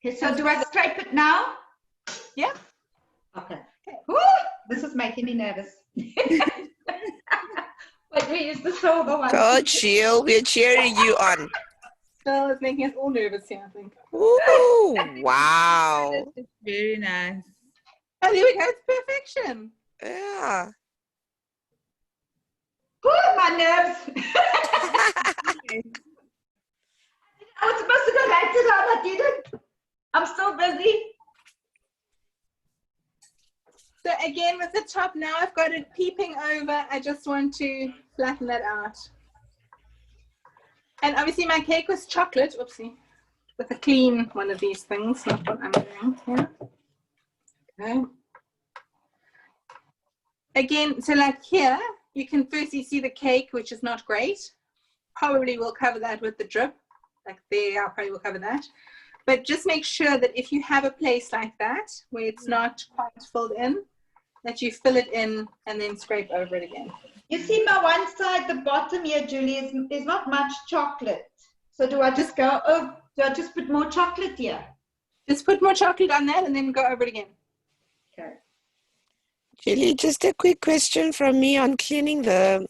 [SPEAKER 2] Okay, so do I scrape it now?
[SPEAKER 1] Yeah.
[SPEAKER 2] Okay. Woo, this is making me nervous. But we use the silver one.
[SPEAKER 4] Go chill, we're cheering you on.
[SPEAKER 1] So it's making us all nervous here, I think.
[SPEAKER 4] Ooh, wow.
[SPEAKER 3] It's very nice.
[SPEAKER 1] Oh, there we go. It's perfection.
[SPEAKER 4] Yeah.
[SPEAKER 2] Ooh, my nerves. I was supposed to go write it down. I didn't. I'm so busy.
[SPEAKER 1] So again, with the top now, I've got it peeping over. I just want to flatten that out. And obviously my cake was chocolate, oopsie, with a clean one of these things, not what I'm doing here. Okay. Again, so like here, you can firstly see the cake, which is not great. Probably will cover that with the drip. Like there, I probably will cover that. But just make sure that if you have a place like that, where it's not quite filled in, that you fill it in and then scrape over it again.
[SPEAKER 2] You see my one side, the bottom here, Julie, is not much chocolate. So do I just go, oh, do I just put more chocolate here?
[SPEAKER 1] Just put more chocolate on that and then go over it again.
[SPEAKER 2] Okay.
[SPEAKER 4] Julie, just a quick question from me on cleaning the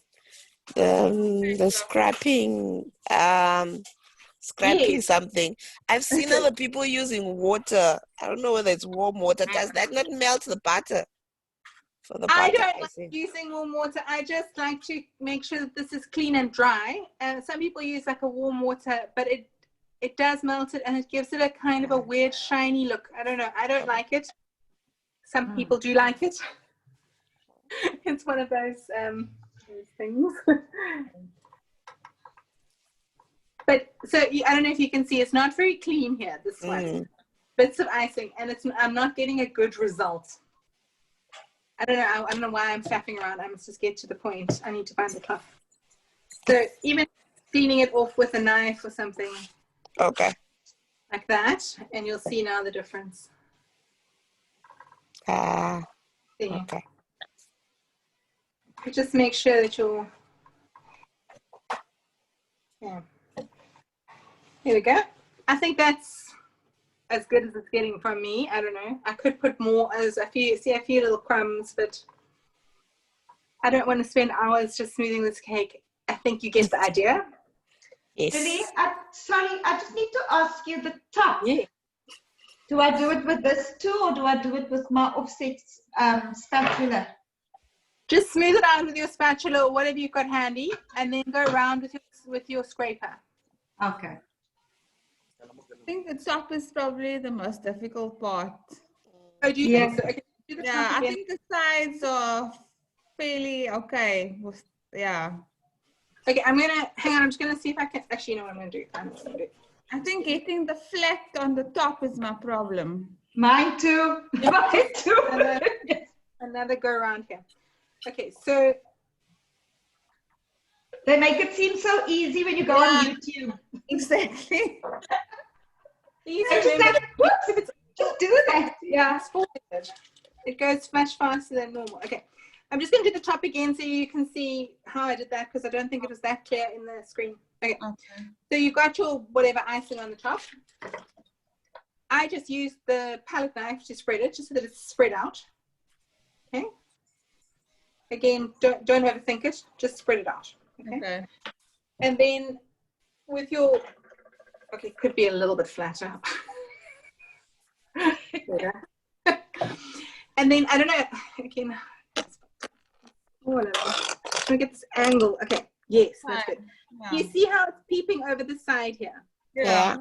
[SPEAKER 4] scrapping something. I've seen other people using water. I don't know whether it's warm water. Does that not melt the butter? For the butter,
[SPEAKER 1] I don't like using warm water. I just like to make sure that this is clean and dry. Some people use like a warm water, but it does melt it and it gives it a kind of a weird shiny look. I don't know. I don't like it. Some people do like it. It's one of those things. But so I don't know if you can see, it's not very clean here, this one. Bits of icing, and I'm not getting a good result. I don't know why I'm faffing around. I must just get to the point. I need to find the cup. So even cleaning it off with a knife or something.
[SPEAKER 4] Okay.
[SPEAKER 1] Like that, and you'll see now the difference.
[SPEAKER 4] Okay.
[SPEAKER 1] You just make sure that you're. Yeah. Here we go. I think that's as good as it's getting from me. I don't know. I could put more as a few little crumbs, but I don't want to spend hours just smoothing this cake. I think you get the idea.
[SPEAKER 4] Yes.
[SPEAKER 2] Lily, sorry, I just need to ask you the top.
[SPEAKER 1] Yeah.
[SPEAKER 2] Do I do it with this too, or do I do it with my offset spatula?
[SPEAKER 1] Just smooth it out with your spatula or whatever you've got handy, and then go around with your scraper.
[SPEAKER 2] Okay.
[SPEAKER 3] I think the top is probably the most difficult part.
[SPEAKER 1] Oh, do you
[SPEAKER 2] Yeah.
[SPEAKER 1] think so? Okay, do the
[SPEAKER 3] Yeah,
[SPEAKER 1] top
[SPEAKER 3] I
[SPEAKER 1] again.
[SPEAKER 3] think the sides are fairly okay. Yeah.
[SPEAKER 1] Okay, I'm gonna hang on. I'm just gonna see if I can. Actually, you know what I'm gonna do. I know what I'm gonna do.
[SPEAKER 3] I think getting the flat on the top is my problem.
[SPEAKER 2] Mine too. Mine too.
[SPEAKER 1] Another go around here. Okay, so
[SPEAKER 2] They make it seem so easy when you go on YouTube.
[SPEAKER 3] Exactly.
[SPEAKER 1] please
[SPEAKER 2] I just
[SPEAKER 1] remember
[SPEAKER 2] like, whoops, just do that. Yeah.
[SPEAKER 1] that it goes much faster than normal. Okay, I'm just gonna do the top again so you can see how I did that, because I don't think it was that clear in the screen. Okay. So you got your whatever icing on the top. I just used the palette knife to spread it, just so that it's spread out. Okay. Again, don't overthink it. Just spread it out. Okay. And then with your, okay, could be a little bit flatter. And then I don't know. Again, whatever. I'm gonna get this angle. Okay. Yes, that's good.
[SPEAKER 3] Yeah.
[SPEAKER 1] You see how it's peeping over the side here?
[SPEAKER 4] Yeah.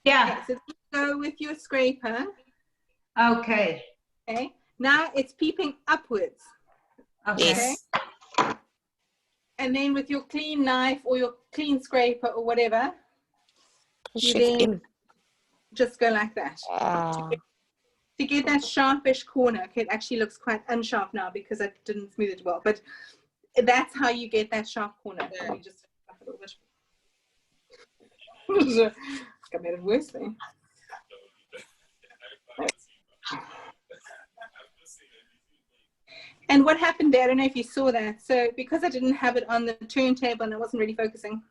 [SPEAKER 2] Yeah.
[SPEAKER 1] Okay, so go with your scraper.
[SPEAKER 2] Okay.
[SPEAKER 1] Okay. Now it's peeping upwards.
[SPEAKER 2] Okay.
[SPEAKER 4] Yes.
[SPEAKER 1] And then with your clean knife or your clean scraper or whatever, you
[SPEAKER 4] Push it
[SPEAKER 1] then
[SPEAKER 4] in.
[SPEAKER 1] just go like that. To get that sharpish corner. Okay, it actually looks quite unsharp now because I didn't smooth it well, but that's how you get that sharp corner. Let me just a little bit. I made it worse there. And what happened there, I don't know if you saw that. So because I didn't have it on the turntable and I wasn't really focusing,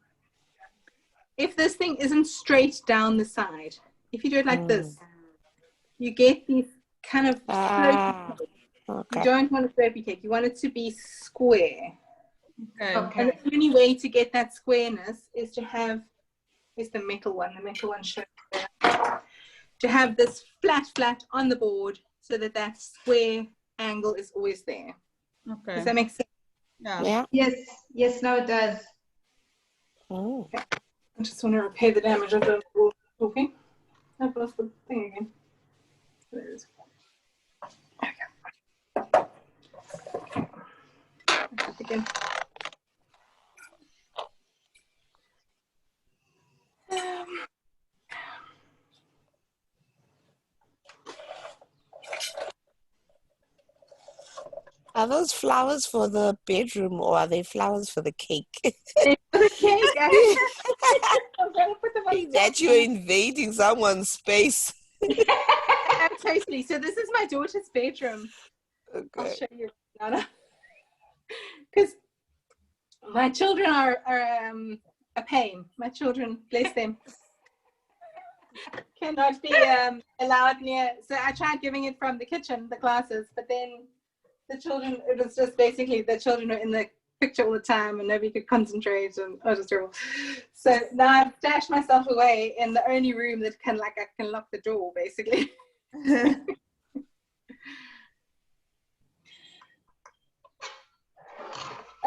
[SPEAKER 1] if this thing isn't straight down the side, if you do it like this, you get these kind of slopey cakes.
[SPEAKER 4] Okay.
[SPEAKER 1] You don't want a slopey cake. You want it to be square.
[SPEAKER 3] Okay.
[SPEAKER 1] And the only way to get that squareness is to have, here's the metal one shows there. To have this flat on the board so that that square angle is always there.
[SPEAKER 3] Okay.
[SPEAKER 1] Does that make sense?
[SPEAKER 3] Yeah.
[SPEAKER 2] Yes. Yes. No, it does.
[SPEAKER 4] Oh.
[SPEAKER 1] Okay. I just want to repair the damage of the talking. I've lost the thing again. There it is. Okay. Again.
[SPEAKER 4] Are those flowers for the bedroom or are they flowers for the cake?
[SPEAKER 1] The cake. I'm gonna put them on
[SPEAKER 4] That you're invading someone's space.
[SPEAKER 1] totally. So this is my daughter's bedroom.
[SPEAKER 4] Okay.
[SPEAKER 1] I'll show you, Nana. Because my children are a pain. My children, bless them, cannot be allowed near. So I tried giving it from the kitchen, the classes, but then the children, it was just basically the children were in the picture all the time and nobody could concentrate, and it was terrible. So now I've stashed myself away in the only room that can, like, I can lock the door basically.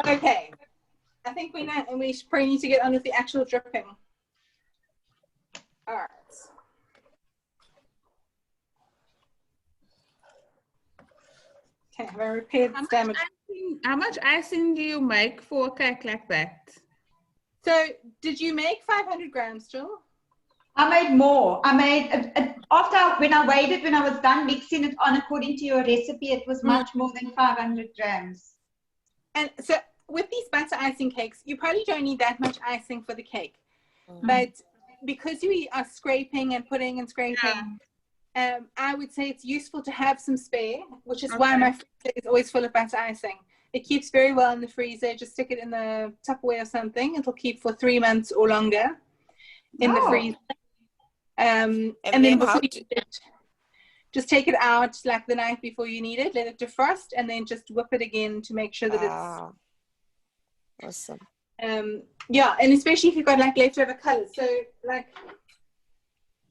[SPEAKER 1] Okay, I think we probably need to get on with the actual dripping. All right. Okay, have I repaired this damage?
[SPEAKER 3] How much icing do you make for a cake like that?
[SPEAKER 1] So, did you make 500 grams, Jill?
[SPEAKER 2] I made more. I made, when I weighed it, when I was done mixing it on according to your recipe, it was much more than 500 grams.
[SPEAKER 1] And so, with these butter icing cakes, you probably don't need that much icing for the cake. But because you are scraping and putting and scraping, I would say it's useful to have some spare, which is why my freezer is always full of butter icing. It keeps very well in the freezer. Just stick it in the Tupperware or something. It'll keep for 3 months or longer in the freezer. And then before you just take it out like the night before you need it, let it defrost, and then just whip it again to make sure that it's
[SPEAKER 4] awesome.
[SPEAKER 1] Yeah, and especially if you've got like leftover colors. So like,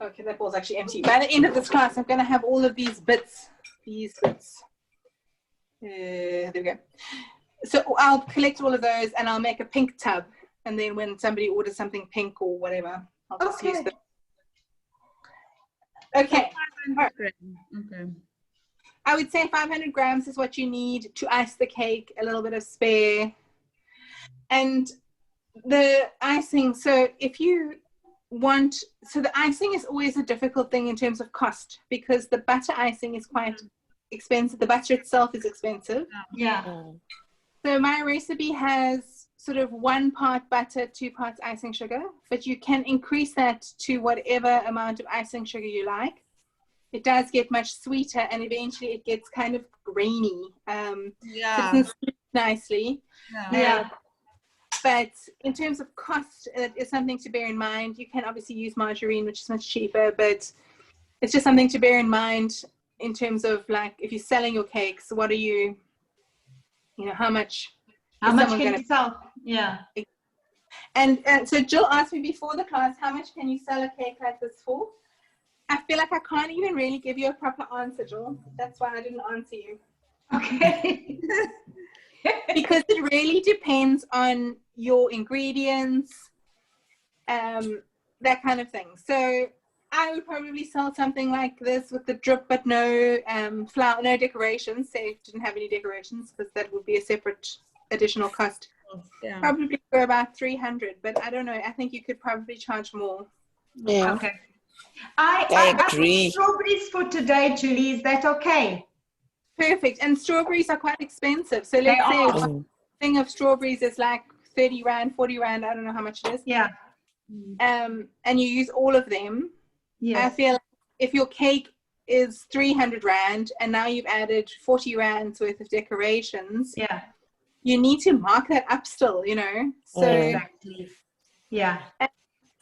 [SPEAKER 1] okay, that ball's actually empty. By the end of this class, I'm going to have all of these bits. There we go. So I'll collect all of those and I'll make a pink tub. And then when somebody orders something pink or whatever, I'll just use them. Okay.
[SPEAKER 3] Okay.
[SPEAKER 1] I would say 500 grams is what you need to ice the cake, a little bit of spare. And the icing, so if you want, so the icing is always a difficult thing in terms of cost because the butter icing is quite expensive. The butter itself is expensive.
[SPEAKER 2] Yeah.
[SPEAKER 1] So my recipe has sort of 1 part butter, 2 parts icing sugar, but you can increase that to whatever amount of icing sugar you like. It does get much sweeter and eventually it gets kind of grainy. So it doesn't sweet nicely. But in terms of cost, it is something to bear in mind. You can obviously use margarine, which is much cheaper, but it's just something to bear in mind in terms of like, if you're selling your cakes, what are you, how much
[SPEAKER 2] can you sell? Yeah.
[SPEAKER 1] And so Jill asked me before the class, how much can you sell a cake like this for? I feel like I can't even really give you a proper answer, Jill. That's why I didn't answer you.
[SPEAKER 2] Okay.
[SPEAKER 1] Because it really depends on your ingredients, that kind of thing. So I would probably sell something like this with the drip, but no flour, no decorations. Say it didn't have any decorations, because that would be a separate additional cost.
[SPEAKER 3] Yeah.
[SPEAKER 1] Probably for about 300, but I don't know. I think you could probably charge more.
[SPEAKER 4] Yeah.
[SPEAKER 2] Okay. I
[SPEAKER 4] agree.
[SPEAKER 2] put strawberries for today, Julie. Is that okay?
[SPEAKER 1] Perfect. And strawberries are quite expensive. So let's say one thing of strawberries is like 30 Rand, 40 Rand. I don't know how much it is.
[SPEAKER 2] Yeah.
[SPEAKER 1] And you use all of them.
[SPEAKER 2] Yes.
[SPEAKER 1] I feel like if your cake is 300 Rand and now you've added 40 Rands worth of decorations, you need to mark that up still, So
[SPEAKER 2] exactly. Yeah.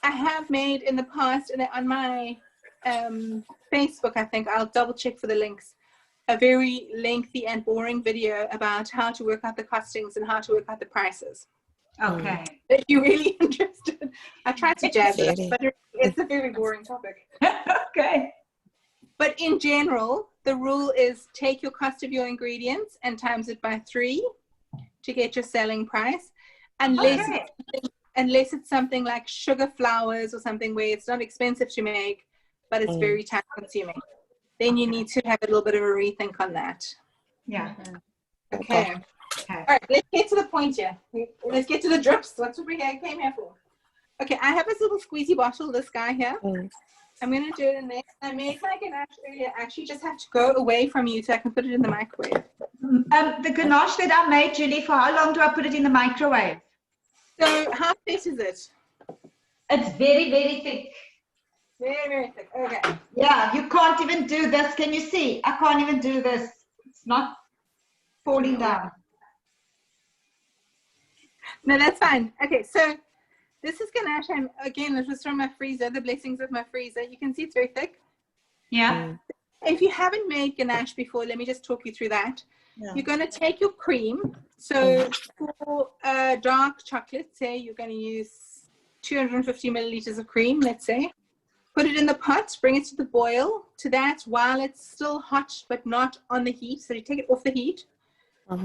[SPEAKER 1] I have made in the past, and on my Facebook, I think I'll double check for the links, a very lengthy and boring video about how to work out the costings and how to work out the prices.
[SPEAKER 2] Okay.
[SPEAKER 1] If you're really interested, I tried to jazz it up, but it's a very boring topic.
[SPEAKER 2] Okay.
[SPEAKER 1] But in general, the rule is take your cost of your ingredients and times it by 3 to get your selling price, unless it's something like sugar flowers or something where it's not expensive to make, but it's very time consuming. Then you need to have a little bit of a rethink on that.
[SPEAKER 2] Yeah.
[SPEAKER 1] Okay. All right, let's get to the point here. Let's get to the drips. That's what we came here for. Okay, I have this little squeezy bottle, this guy here. I'm going to do it in there. I made my ganache earlier. I actually just have to go away from you so I can put it in the microwave.
[SPEAKER 2] The ganache that I made, Julie, for how long do I put it in the microwave?
[SPEAKER 1] So how thick is it?
[SPEAKER 2] It's very, very thick.
[SPEAKER 1] Very, very thick. Okay.
[SPEAKER 2] Yeah, you can't even do this. Can you see? I can't even do this. It's not falling down.
[SPEAKER 1] No, that's fine. Okay, so this is ganache. Again, this was from my freezer, the blessings of my freezer. You can see it's very thick.
[SPEAKER 2] Yeah.
[SPEAKER 1] If you haven't made ganache before, let me just talk you through that. You're going to take your cream. So for dark chocolate, say you're going to use 250 milliliters of cream, let's say. Put it in the pot, bring it to the boil. To that, while it's still hot but not on the heat, so you take it off the heat,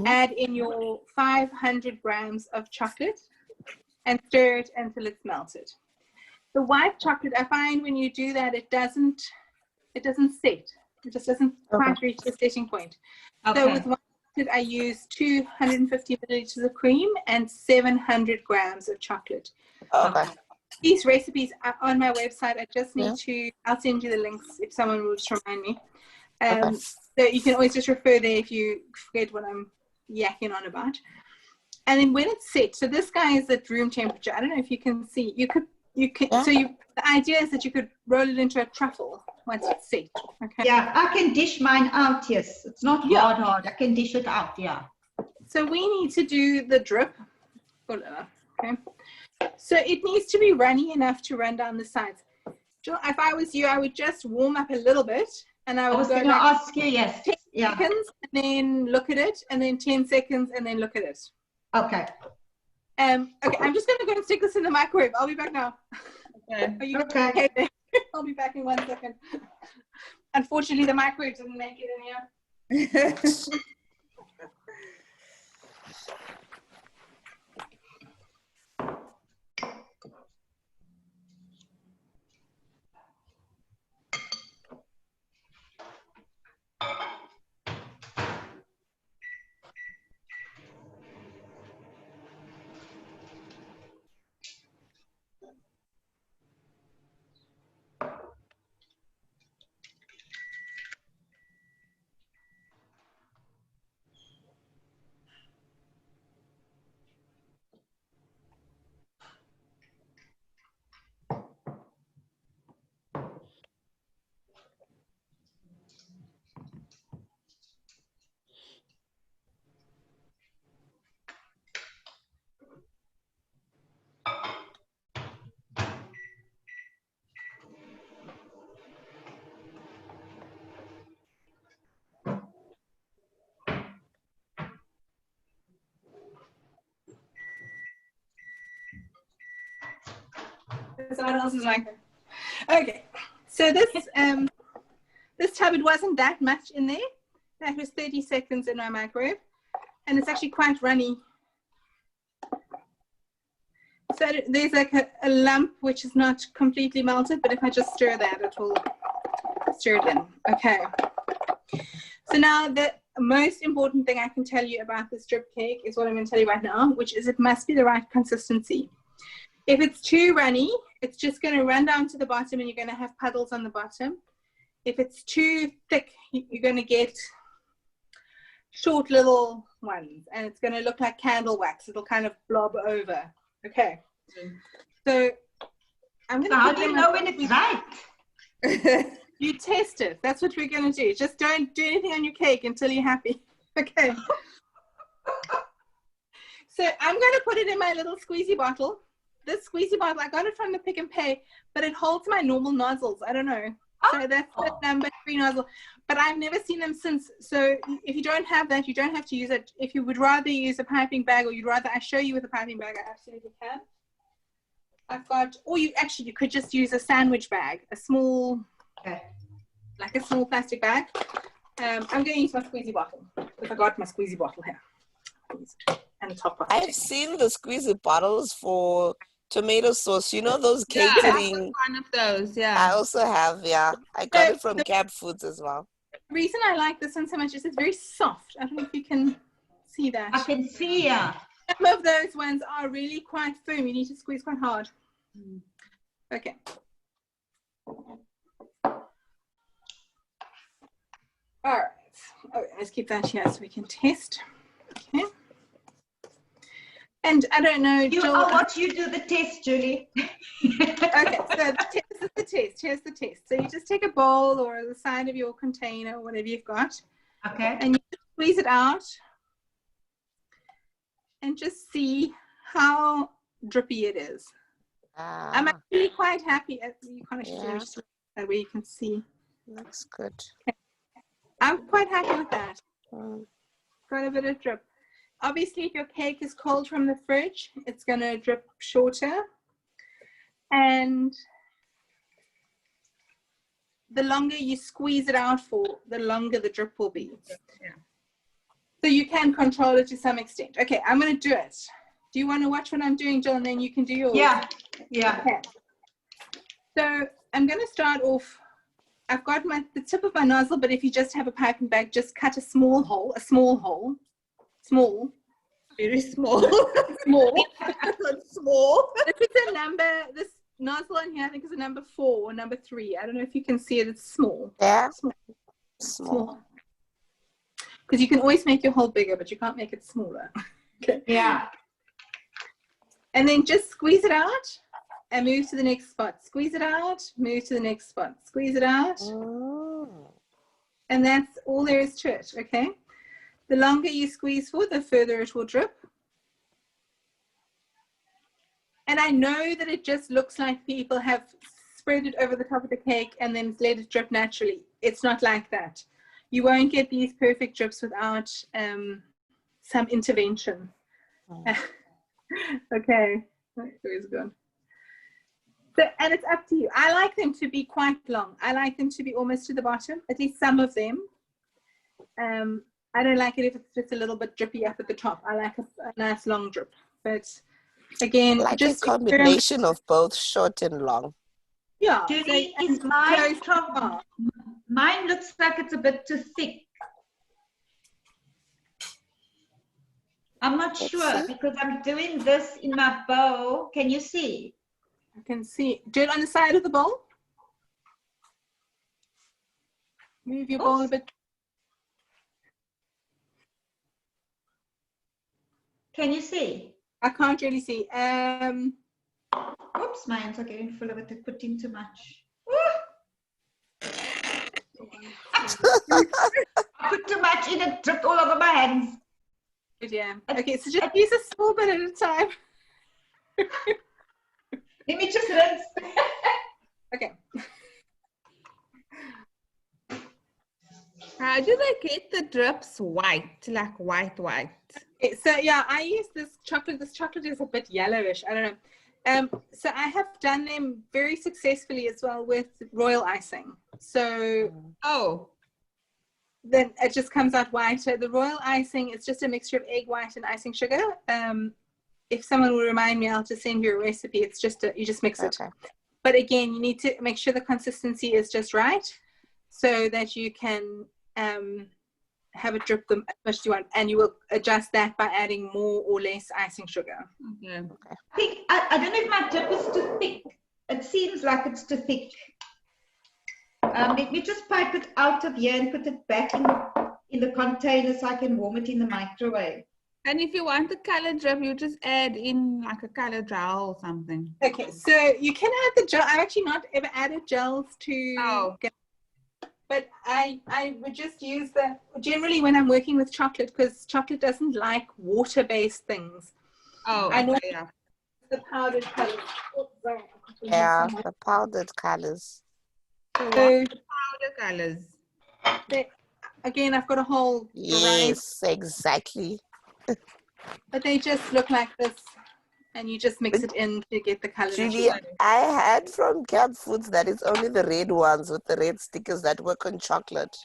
[SPEAKER 1] add in your 500 grams of chocolate and stir it until it's melted. The white chocolate, I find when you do that, it doesn't set. It just doesn't quite reach the setting point. So with white chocolate, I use 250 milliliters of cream and 700 grams of chocolate. These recipes are on my website. I just need to, I'll send you the links if someone will just remind me. So you can always just refer there if you forget what I'm yakking on about. And then when it's set, so this guy is at room temperature. I don't know if you can see. The idea is that you could roll it into a truffle once it's set. Okay.
[SPEAKER 2] Yeah, I can dish mine out. Yes, it's not hard. I can dish it out. Yeah.
[SPEAKER 1] So we need to do the drip. Okay. So it needs to be runny enough to run down the sides. Jill, if I was you, I would just warm up a little bit, and I was going to
[SPEAKER 2] ask you. Yes.
[SPEAKER 1] 10 seconds, and then look at it, and then 10 seconds, and then look at it.
[SPEAKER 2] Okay.
[SPEAKER 1] Okay, I'm just going to go and stick this in the microwave. I'll be back now.
[SPEAKER 3] Okay.
[SPEAKER 1] Are you
[SPEAKER 2] Okay.
[SPEAKER 1] okay? I'll be back in 1 second. Unfortunately, the microwave didn't make it in here. Someone else's microwave. Okay, so this tub, it wasn't that much in there. That was 30 seconds in my microwave, and it's actually quite runny. So there's like a lump which is not completely melted, but if I just stir that, it will stir it in. Okay. So now the most important thing I can tell you about this drip cake is what I'm going to tell you right now, which is it must be the right consistency. If it's too runny, it's just going to run down to the bottom and you're going to have puddles on the bottom. If it's too thick, you're going to get short little ones and it's going to look like candle wax. It'll kind of blob over. Okay. So I'm going to.
[SPEAKER 2] How do you know when it's right?
[SPEAKER 1] You test it. That's what we're going to do. Just don't do anything on your cake until you're happy. Okay. So I'm going to put it in my little squeezy bottle. This squeezy bottle, I got it from the Pick and Pay, but it holds my normal nozzles. I don't know. So that's the number 3 nozzle. But I've never seen them since. So if you don't have that, you don't have to use it. If you would rather use a piping bag or you'd rather I show you with a piping bag, I absolutely can. I've got, or you could just use a sandwich bag, a small, like a small plastic bag. I'm going to use my squeezy bottle because I got my squeezy bottle here. And the top bottle.
[SPEAKER 4] I've seen the squeezy bottles for tomato sauce. You know those catering.
[SPEAKER 3] One of those, yeah.
[SPEAKER 4] I also have, yeah. I got it from Cab Foods as well.
[SPEAKER 1] The reason I like this one so much is it's very soft. I don't know if you can see that.
[SPEAKER 2] I can see, yeah.
[SPEAKER 1] Some of those ones are really quite firm. You need to squeeze quite hard. Okay. All right. Okay, let's keep that here so we can test. Okay. And I don't know, Jill,
[SPEAKER 2] I'll watch you do the test, Julie.
[SPEAKER 1] Okay, so this is the test. Here's the test. So you just take a bowl or the side of your container, whatever you've got.
[SPEAKER 2] Okay.
[SPEAKER 1] And you squeeze it out. And just see how drippy it is. I'm actually quite happy. You kind of show that way you can see.
[SPEAKER 4] Looks good.
[SPEAKER 1] Okay. I'm quite happy with that. Got a bit of drip. Obviously, if your cake is cold from the fridge, it's going to drip shorter. And the longer you squeeze it out for, the longer the drip will be. Yeah. So you can control it to some extent. Okay, I'm going to do it. Do you want to watch what I'm doing, Jill, and then you can do yours?
[SPEAKER 2] Yeah, yeah.
[SPEAKER 1] Okay. So I'm going to start off. I've got the tip of my nozzle, but if you just have a piping bag, just cut a small hole, small, very small, small, small. This is a number, this nozzle on here, I think is a number 4 or number 3. I don't know if you can see it, it's small.
[SPEAKER 4] Yeah.
[SPEAKER 1] Small. Because you can always make your hole bigger, but you can't make it smaller. Okay.
[SPEAKER 2] Yeah.
[SPEAKER 1] And then just squeeze it out and move to the next spot. Squeeze it out, move to the next spot. Squeeze it out. And that's all there is to it, okay? The longer you squeeze for, the further it will drip. And I know that it just looks like people have spread it over the top of the cake and then let it drip naturally. It's not like that. You won't get these perfect drips without some intervention. Okay. Where's it gone? So, and it's up to you. I like them to be quite long. I like them to be almost to the bottom, at least some of them. I don't like it if it's just a little bit drippy up at the top. I like a nice long drip. But again,
[SPEAKER 4] Like
[SPEAKER 1] just
[SPEAKER 4] a combination of both short and long.
[SPEAKER 1] Yeah.
[SPEAKER 2] Julie,
[SPEAKER 1] so,
[SPEAKER 2] is mine looks like it's a bit too thick. I'm not sure because I'm doing this in my bowl. Can you see?
[SPEAKER 1] I can see. Do it on the side of the bowl. Move your bowl a bit.
[SPEAKER 2] Can you see?
[SPEAKER 1] I can't really see.
[SPEAKER 2] Oops, my hands are getting full of it. I put in too much. I put too much in and dripped all over my hands.
[SPEAKER 1] Yeah. Okay, so just use a small bit at a time.
[SPEAKER 2] Let me just rinse.
[SPEAKER 1] Okay.
[SPEAKER 3] How do they get the drips white, like white?
[SPEAKER 1] Okay, so yeah, I use this chocolate. This chocolate is a bit yellowish. I don't know. So I have done them very successfully as well with royal icing. So then it just comes out whiter. The royal icing is just a mixture of egg white and icing sugar. If someone will remind me, I'll just send you a recipe. It's just you just mix it. But again, you need to make sure the consistency is just right so that you can have it drip them as much as you want, and you will adjust that by adding more or less icing sugar.
[SPEAKER 3] Okay.
[SPEAKER 2] I think I don't know if my drip is too thick. It seems like it's too thick. Let me just pipe it out of here and put it back in the container so I can warm it in the microwave.
[SPEAKER 3] And if you want the color drip, you just add in like a color gel or something.
[SPEAKER 1] Okay, so you can add the gel. I've actually not ever added gels to but I would just use generally when I'm working with chocolate, because chocolate doesn't like water-based things. I know the powdered colors.
[SPEAKER 4] Yeah, the powdered colors.
[SPEAKER 3] So powder colors.
[SPEAKER 1] Again, I've got a whole
[SPEAKER 4] Yes, exactly.
[SPEAKER 1] but they just look like this, and you just mix it in to get the color.
[SPEAKER 4] Julie, I had from Camp Foods that it's only the red ones with the red stickers that work on chocolate.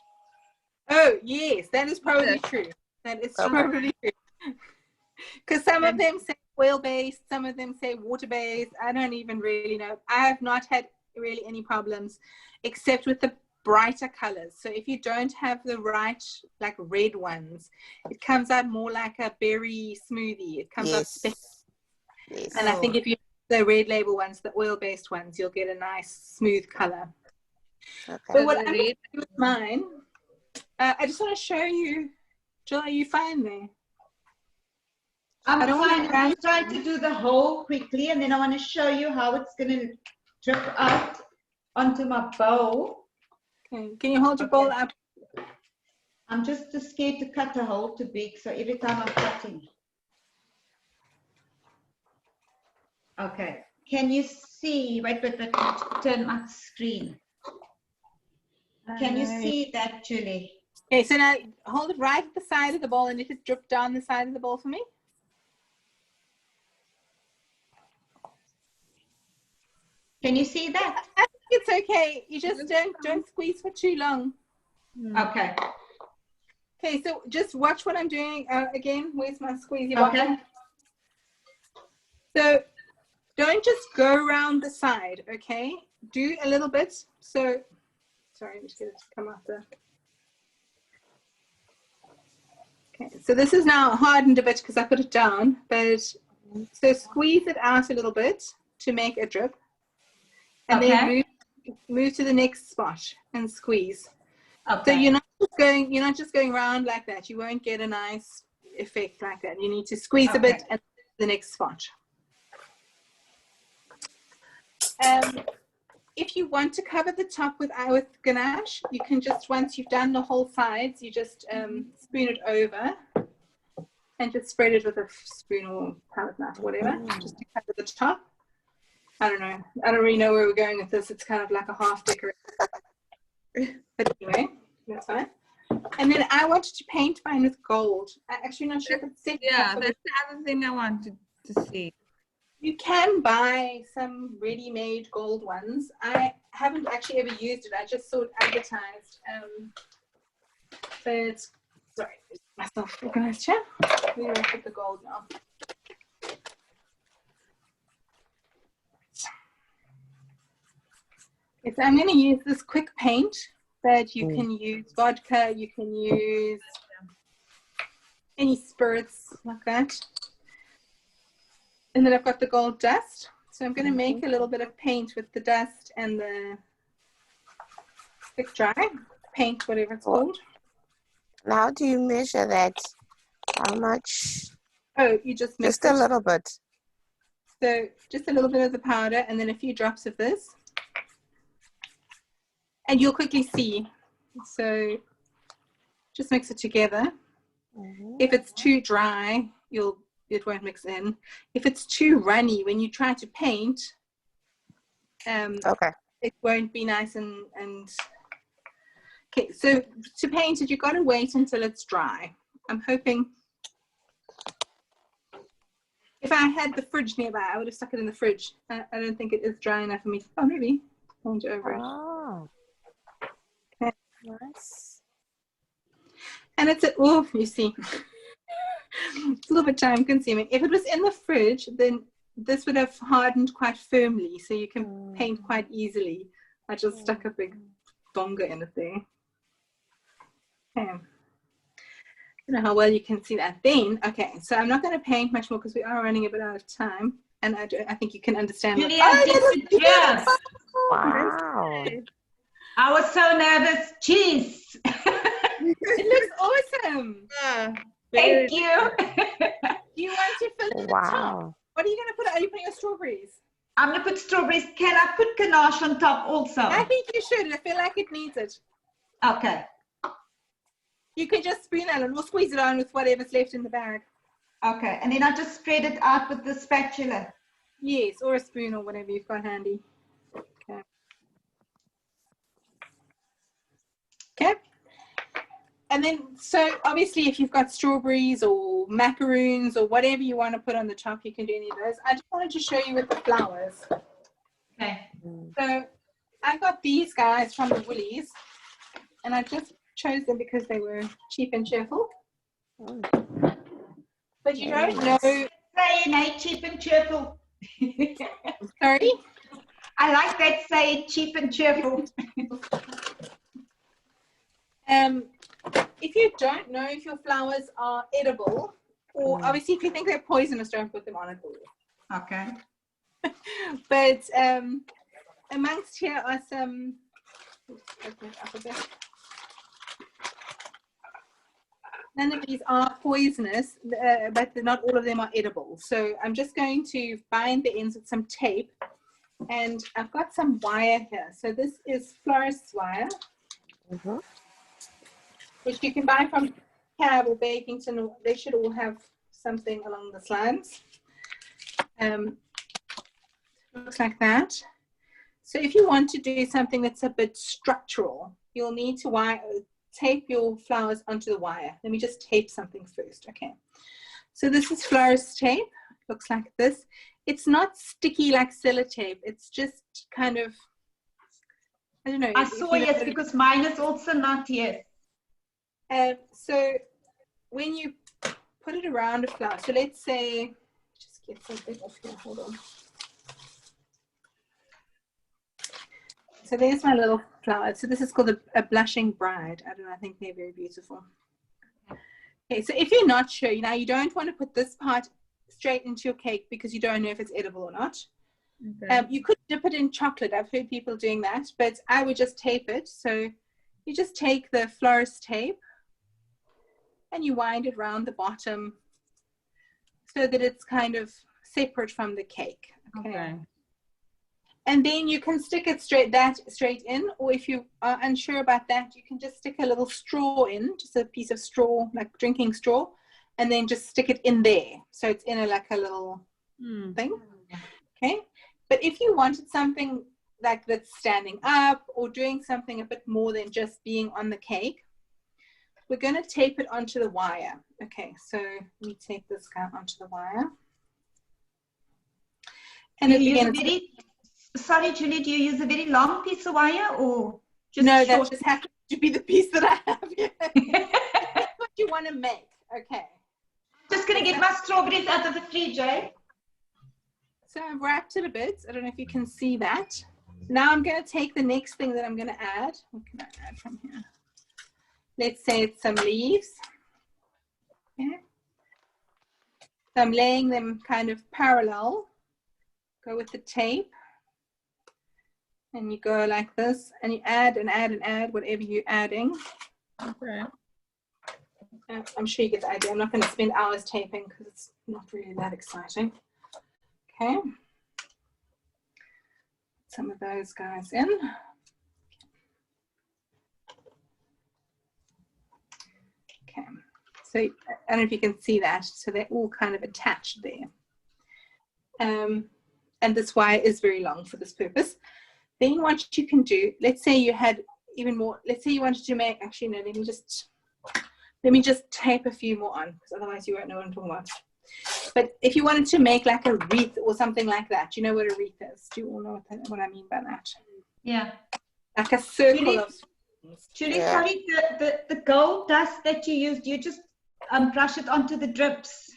[SPEAKER 1] Oh, yes, that is probably true. That is probably true. Because some of them say oil-based, some of them say water-based. I don't even really know. I have not had really any problems, except with the brighter colors. So if you don't have the right, like red ones, it comes out more like a berry smoothie. It comes out spicy.
[SPEAKER 4] Yes.
[SPEAKER 1] And I think if you the red label ones, the oil-based ones, you'll get a nice smooth color.
[SPEAKER 4] Okay.
[SPEAKER 1] But what I'm going to do with mine, I just want to show you. Jill, are you fine there?
[SPEAKER 2] I'm fine. I'm trying to do the whole quickly, and then I want to show you how it's going to drip out onto my bowl.
[SPEAKER 1] Okay. Can you hold your bowl up?
[SPEAKER 2] I'm just too scared to cut a hole too big, so every time I'm cutting. Okay. Can you see? Wait, turn my screen. Can you see that, Julie?
[SPEAKER 1] Okay, so now hold it right at the side of the bowl and let it drip down the side of the bowl for me.
[SPEAKER 2] Can you see that?
[SPEAKER 1] I think it's okay. You just don't squeeze for too long.
[SPEAKER 2] Okay.
[SPEAKER 1] Okay, so just watch what I'm doing again. Where's my squeezy
[SPEAKER 2] bottle?
[SPEAKER 1] Okay. So don't just go around the side, okay? Do a little bit. So, sorry, I'm just going to come out there. Okay, so this is now hardened a bit because I put it down, but so squeeze it out a little bit to make a drip. And then move to the next spot and squeeze. Okay. So you're not just going around like that. You won't get a nice effect like that. You need to squeeze a bit and the next spot. If you want to cover the top with ganache, you can just, once you've done the whole sides, you just spoon it over and just spread it with a spoon or palette knife or whatever, just to cover the top. I don't know. I don't really know where we're going with this. It's kind of like a half decoration. But anyway, that's fine. And then I wanted to paint mine with gold. I'm actually not sure if it's set.
[SPEAKER 3] Yeah, that's the other thing I wanted to see.
[SPEAKER 1] You can buy some ready-made gold ones. I haven't actually ever used it. I just saw it advertised. But sorry, myself organized here. Where do I put the gold now? Okay, so I'm going to use this quick paint, but you can use vodka. You can use any spirits like that. And then I've got the gold dust. So I'm going to make a little bit of paint with the dust and the quick dry paint, whatever it's called.
[SPEAKER 4] How do you measure that? How much?
[SPEAKER 1] Oh, you just mix
[SPEAKER 4] Just a little bit.
[SPEAKER 1] So just a little bit of the powder and then a few drops of this. And you'll quickly see. So just mix it together. If it's too dry, it won't mix in. If it's too runny, when you try to paint, it won't be nice and okay. So to paint it, you've got to wait until it's dry. I'm hoping if I had the fridge nearby, I would have stuck it in the fridge. I don't think it is dry enough for me. Oh, maybe paint over it.
[SPEAKER 4] Oh,
[SPEAKER 1] Okay.
[SPEAKER 4] nice.
[SPEAKER 1] And it's you see. It's a little bit time consuming. If it was in the fridge, then this would have hardened quite firmly, so you can paint quite easily. I just stuck a big bonga in it there. Okay. I don't know how well you can see that. Then, okay, so I'm not going to paint much more because we are running a bit out of time, and I think you can understand.
[SPEAKER 2] Yes.
[SPEAKER 4] Wow.
[SPEAKER 2] I was so nervous. Cheese.
[SPEAKER 1] It looks awesome.
[SPEAKER 2] Thank you.
[SPEAKER 1] Do you want to fill in the top? What are you going to put? Are you putting your strawberries?
[SPEAKER 2] I'm going to put strawberries. Can I put ganache on top also?
[SPEAKER 1] I think you should. I feel like it needs it.
[SPEAKER 2] Okay.
[SPEAKER 1] You can just spoon it and we'll squeeze it on with whatever's left in the bag.
[SPEAKER 2] Okay. And then I just spread it out with the spatula.
[SPEAKER 1] Yes, or a spoon or whatever you've got handy. Okay. Okay. And then, so obviously if you've got strawberries or macaroons or whatever you want to put on the top, you can do any of those. I just wanted to show you with the flowers.
[SPEAKER 2] Okay.
[SPEAKER 1] So I got these guys from the Woolies and I just chose them because they were cheap and cheerful. But you don't know.
[SPEAKER 2] Saying, cheap and cheerful.
[SPEAKER 1] Sorry?
[SPEAKER 2] I like that saying, cheap and cheerful.
[SPEAKER 1] If you don't know if your flowers are edible, or obviously if you think they're poisonous, don't put them on at all.
[SPEAKER 2] Okay.
[SPEAKER 1] But amongst here are some. None of these are poisonous, but not all of them are edible. So I'm just going to bind the ends with some tape, and I've got some wire here. So this is Florist wire. Which you can buy from Cab or Bakington. They should all have something along the lines. Looks like that. So if you want to do something that's a bit structural, you'll need to tape your flowers onto the wire. Let me just tape something first. Okay. So this is Florist tape. Looks like this. It's not sticky like sellotape. It's just kind of, I don't know.
[SPEAKER 2] I saw yes, because mine is also not yet.
[SPEAKER 1] So when you put it around a flower, so let's say, just get something off here, hold on. So there's my little flower. So this is called a blushing bride. I don't know, I think they're very beautiful. Okay, so if you're not sure, you don't want to put this part straight into your cake because you don't know if it's edible or not. Okay. You could dip it in chocolate. I've heard people doing that, but I would just tape it. So you just take the Florist tape and you wind it around the bottom so that it's kind of separate from the cake. Okay. And then you can stick it straight in, or if you are unsure about that, you can just stick a little straw in, just a piece of straw, like drinking straw, and then just stick it in there. So it's in like a little thing. Okay. But if you wanted something like that's standing up or doing something a bit more than just being on the cake, we're going to tape it onto the wire. Okay, so we tape this guy onto the wire. And
[SPEAKER 2] you use a very, sorry, Julie, do you use a very long piece of wire or just
[SPEAKER 1] no,
[SPEAKER 2] short?
[SPEAKER 1] that just happens to be the piece that I have here. That's what you want to make. Okay.
[SPEAKER 2] Just going to get my strawberries out of the fridge, eh?
[SPEAKER 1] So I've wrapped it a bit. I don't know if you can see that. Now I'm going to take the next thing that I'm going to add. What can I add from here? Let's say it's some leaves. Okay. So I'm laying them kind of parallel. Go with the tape. And you go like this, and you add and add and add whatever you're adding.
[SPEAKER 3] Okay.
[SPEAKER 1] I'm sure you get the idea. I'm not going to spend hours taping because it's not really that exciting. Okay. Some of those guys in. Okay. So I don't know if you can see that. So they're all kind of attached there. And this wire is very long for this purpose. Then what you can do, let's say you had even more, let's say you wanted to make, actually no, let me just tape a few more on, because otherwise you won't know what I'm talking about. But if you wanted to make like a wreath or something like that, you know what a wreath is? Do you all know what I mean by that?
[SPEAKER 2] Yeah.
[SPEAKER 1] Like a circle
[SPEAKER 2] Julie,
[SPEAKER 1] of...
[SPEAKER 2] Julie, sorry, the gold dust that you used, you just brush it onto the drips.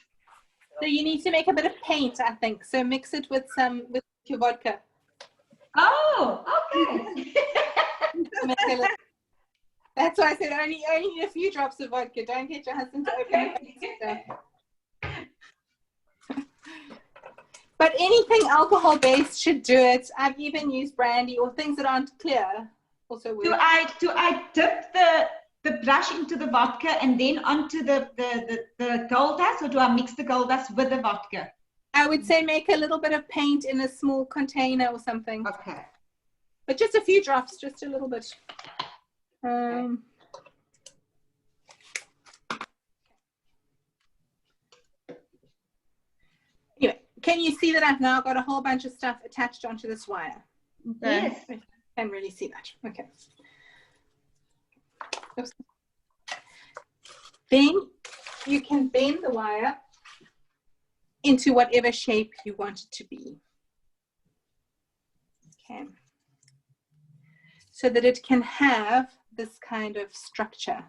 [SPEAKER 1] So you need to make a bit of paint, I think. So mix it with your vodka.
[SPEAKER 2] Oh, okay.
[SPEAKER 1] That's why I said only need a few drops of vodka. Don't get your husband to open it. But anything alcohol based should do it. I've even used brandy or things that aren't clear. Also work.
[SPEAKER 2] Do I dip the brush into the vodka and then onto the gold dust, or do I mix the gold dust with the vodka?
[SPEAKER 1] I would say make a little bit of paint in a small container or something.
[SPEAKER 2] Okay.
[SPEAKER 1] But just a few drops, just a little bit. Anyway, can you see that I've now got a whole bunch of stuff attached onto this wire?
[SPEAKER 3] Okay.
[SPEAKER 2] Yes.
[SPEAKER 1] I can really see that. Okay. Oops. Then you can bend the wire into whatever shape you want it to be. Okay. So that it can have this kind of structure.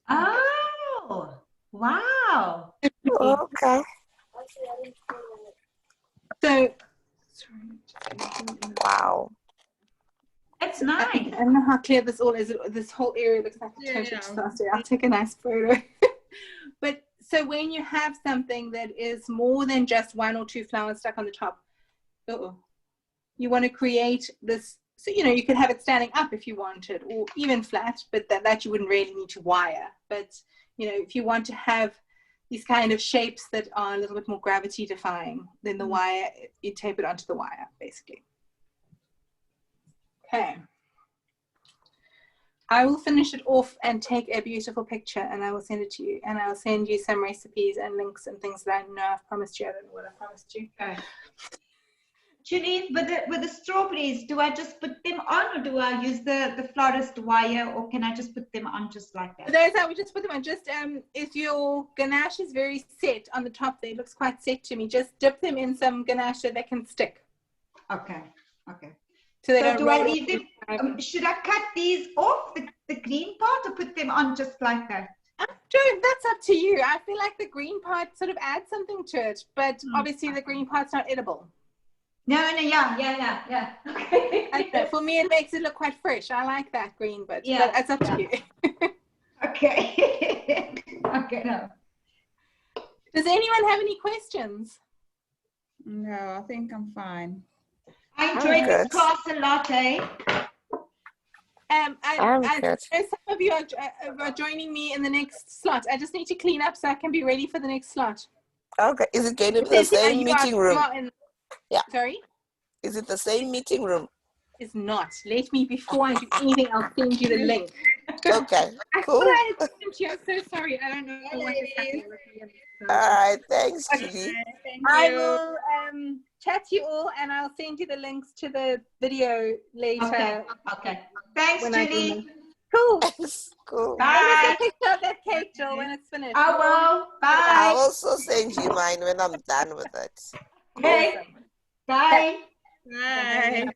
[SPEAKER 2] Oh, wow.
[SPEAKER 4] Okay.
[SPEAKER 1] So,
[SPEAKER 4] Wow.
[SPEAKER 2] That's nice.
[SPEAKER 1] I don't know how clear this all is. This whole area looks like a total disaster. I'll take a nice photo. But so when you have something that is more than just one or two flowers stuck on the top, you want to create this. So, you know, you could have it standing up if you wanted, or even flat, but that you wouldn't really need to wire. But, you know, if you want to have these kind of shapes that are a little bit more gravity defying, then the wire, you tape it onto the wire, basically. Okay. I will finish it off and take a beautiful picture, and I will send it to you. And I'll send you some recipes and links and things that I know I've promised you. I don't know what I promised you.
[SPEAKER 2] Okay. Julie, with the strawberries, do I just put them on, or do I use the florist wire, or can I just put them on just like that?
[SPEAKER 1] Those I would just put them on. Just if your ganache is very set on the top there, it looks quite set to me, just dip them in some ganache so they can stick.
[SPEAKER 2] Okay. Okay.
[SPEAKER 1] So,
[SPEAKER 2] So do I leave them? Should I cut these off, the green part, or put them on just like that?
[SPEAKER 1] That's up to you. I feel like the green part sort of adds something to it, but obviously the green part's not edible.
[SPEAKER 2] No, yeah. Okay.
[SPEAKER 1] For me, it makes it look quite fresh. I like that green, but it's up to you.
[SPEAKER 2] Okay. Okay, no.
[SPEAKER 1] Does anyone have any questions?
[SPEAKER 3] No, I think I'm fine.
[SPEAKER 2] I enjoyed this class a lot, eh?
[SPEAKER 1] I know some of you are joining me in the next slot. I just need to clean up so I can be ready for the next slot.
[SPEAKER 4] Okay. Is it going to be the same meeting room? Yeah.
[SPEAKER 1] Sorry?
[SPEAKER 4] Is it the same meeting room?
[SPEAKER 1] It's not. Let me, before I do anything, I'll send you the link.
[SPEAKER 4] Okay. Cool.
[SPEAKER 1] I thought I had sent you. I'm so sorry. I don't know what is happening with me.
[SPEAKER 4] All right. Thanks, Julie.
[SPEAKER 3] Thank
[SPEAKER 1] I
[SPEAKER 3] you.
[SPEAKER 1] will chat to you all, and I'll send you the links to the video later.
[SPEAKER 2] Okay. Thanks, Julie.
[SPEAKER 1] Cool.
[SPEAKER 4] Cool.
[SPEAKER 2] Bye.
[SPEAKER 1] Take a picture of that cake, Jill, when it's finished.
[SPEAKER 2] I will. Bye.
[SPEAKER 4] I'll also send you mine when I'm done with it.
[SPEAKER 2] Okay.
[SPEAKER 1] Awesome.
[SPEAKER 2] Bye.
[SPEAKER 3] Bye.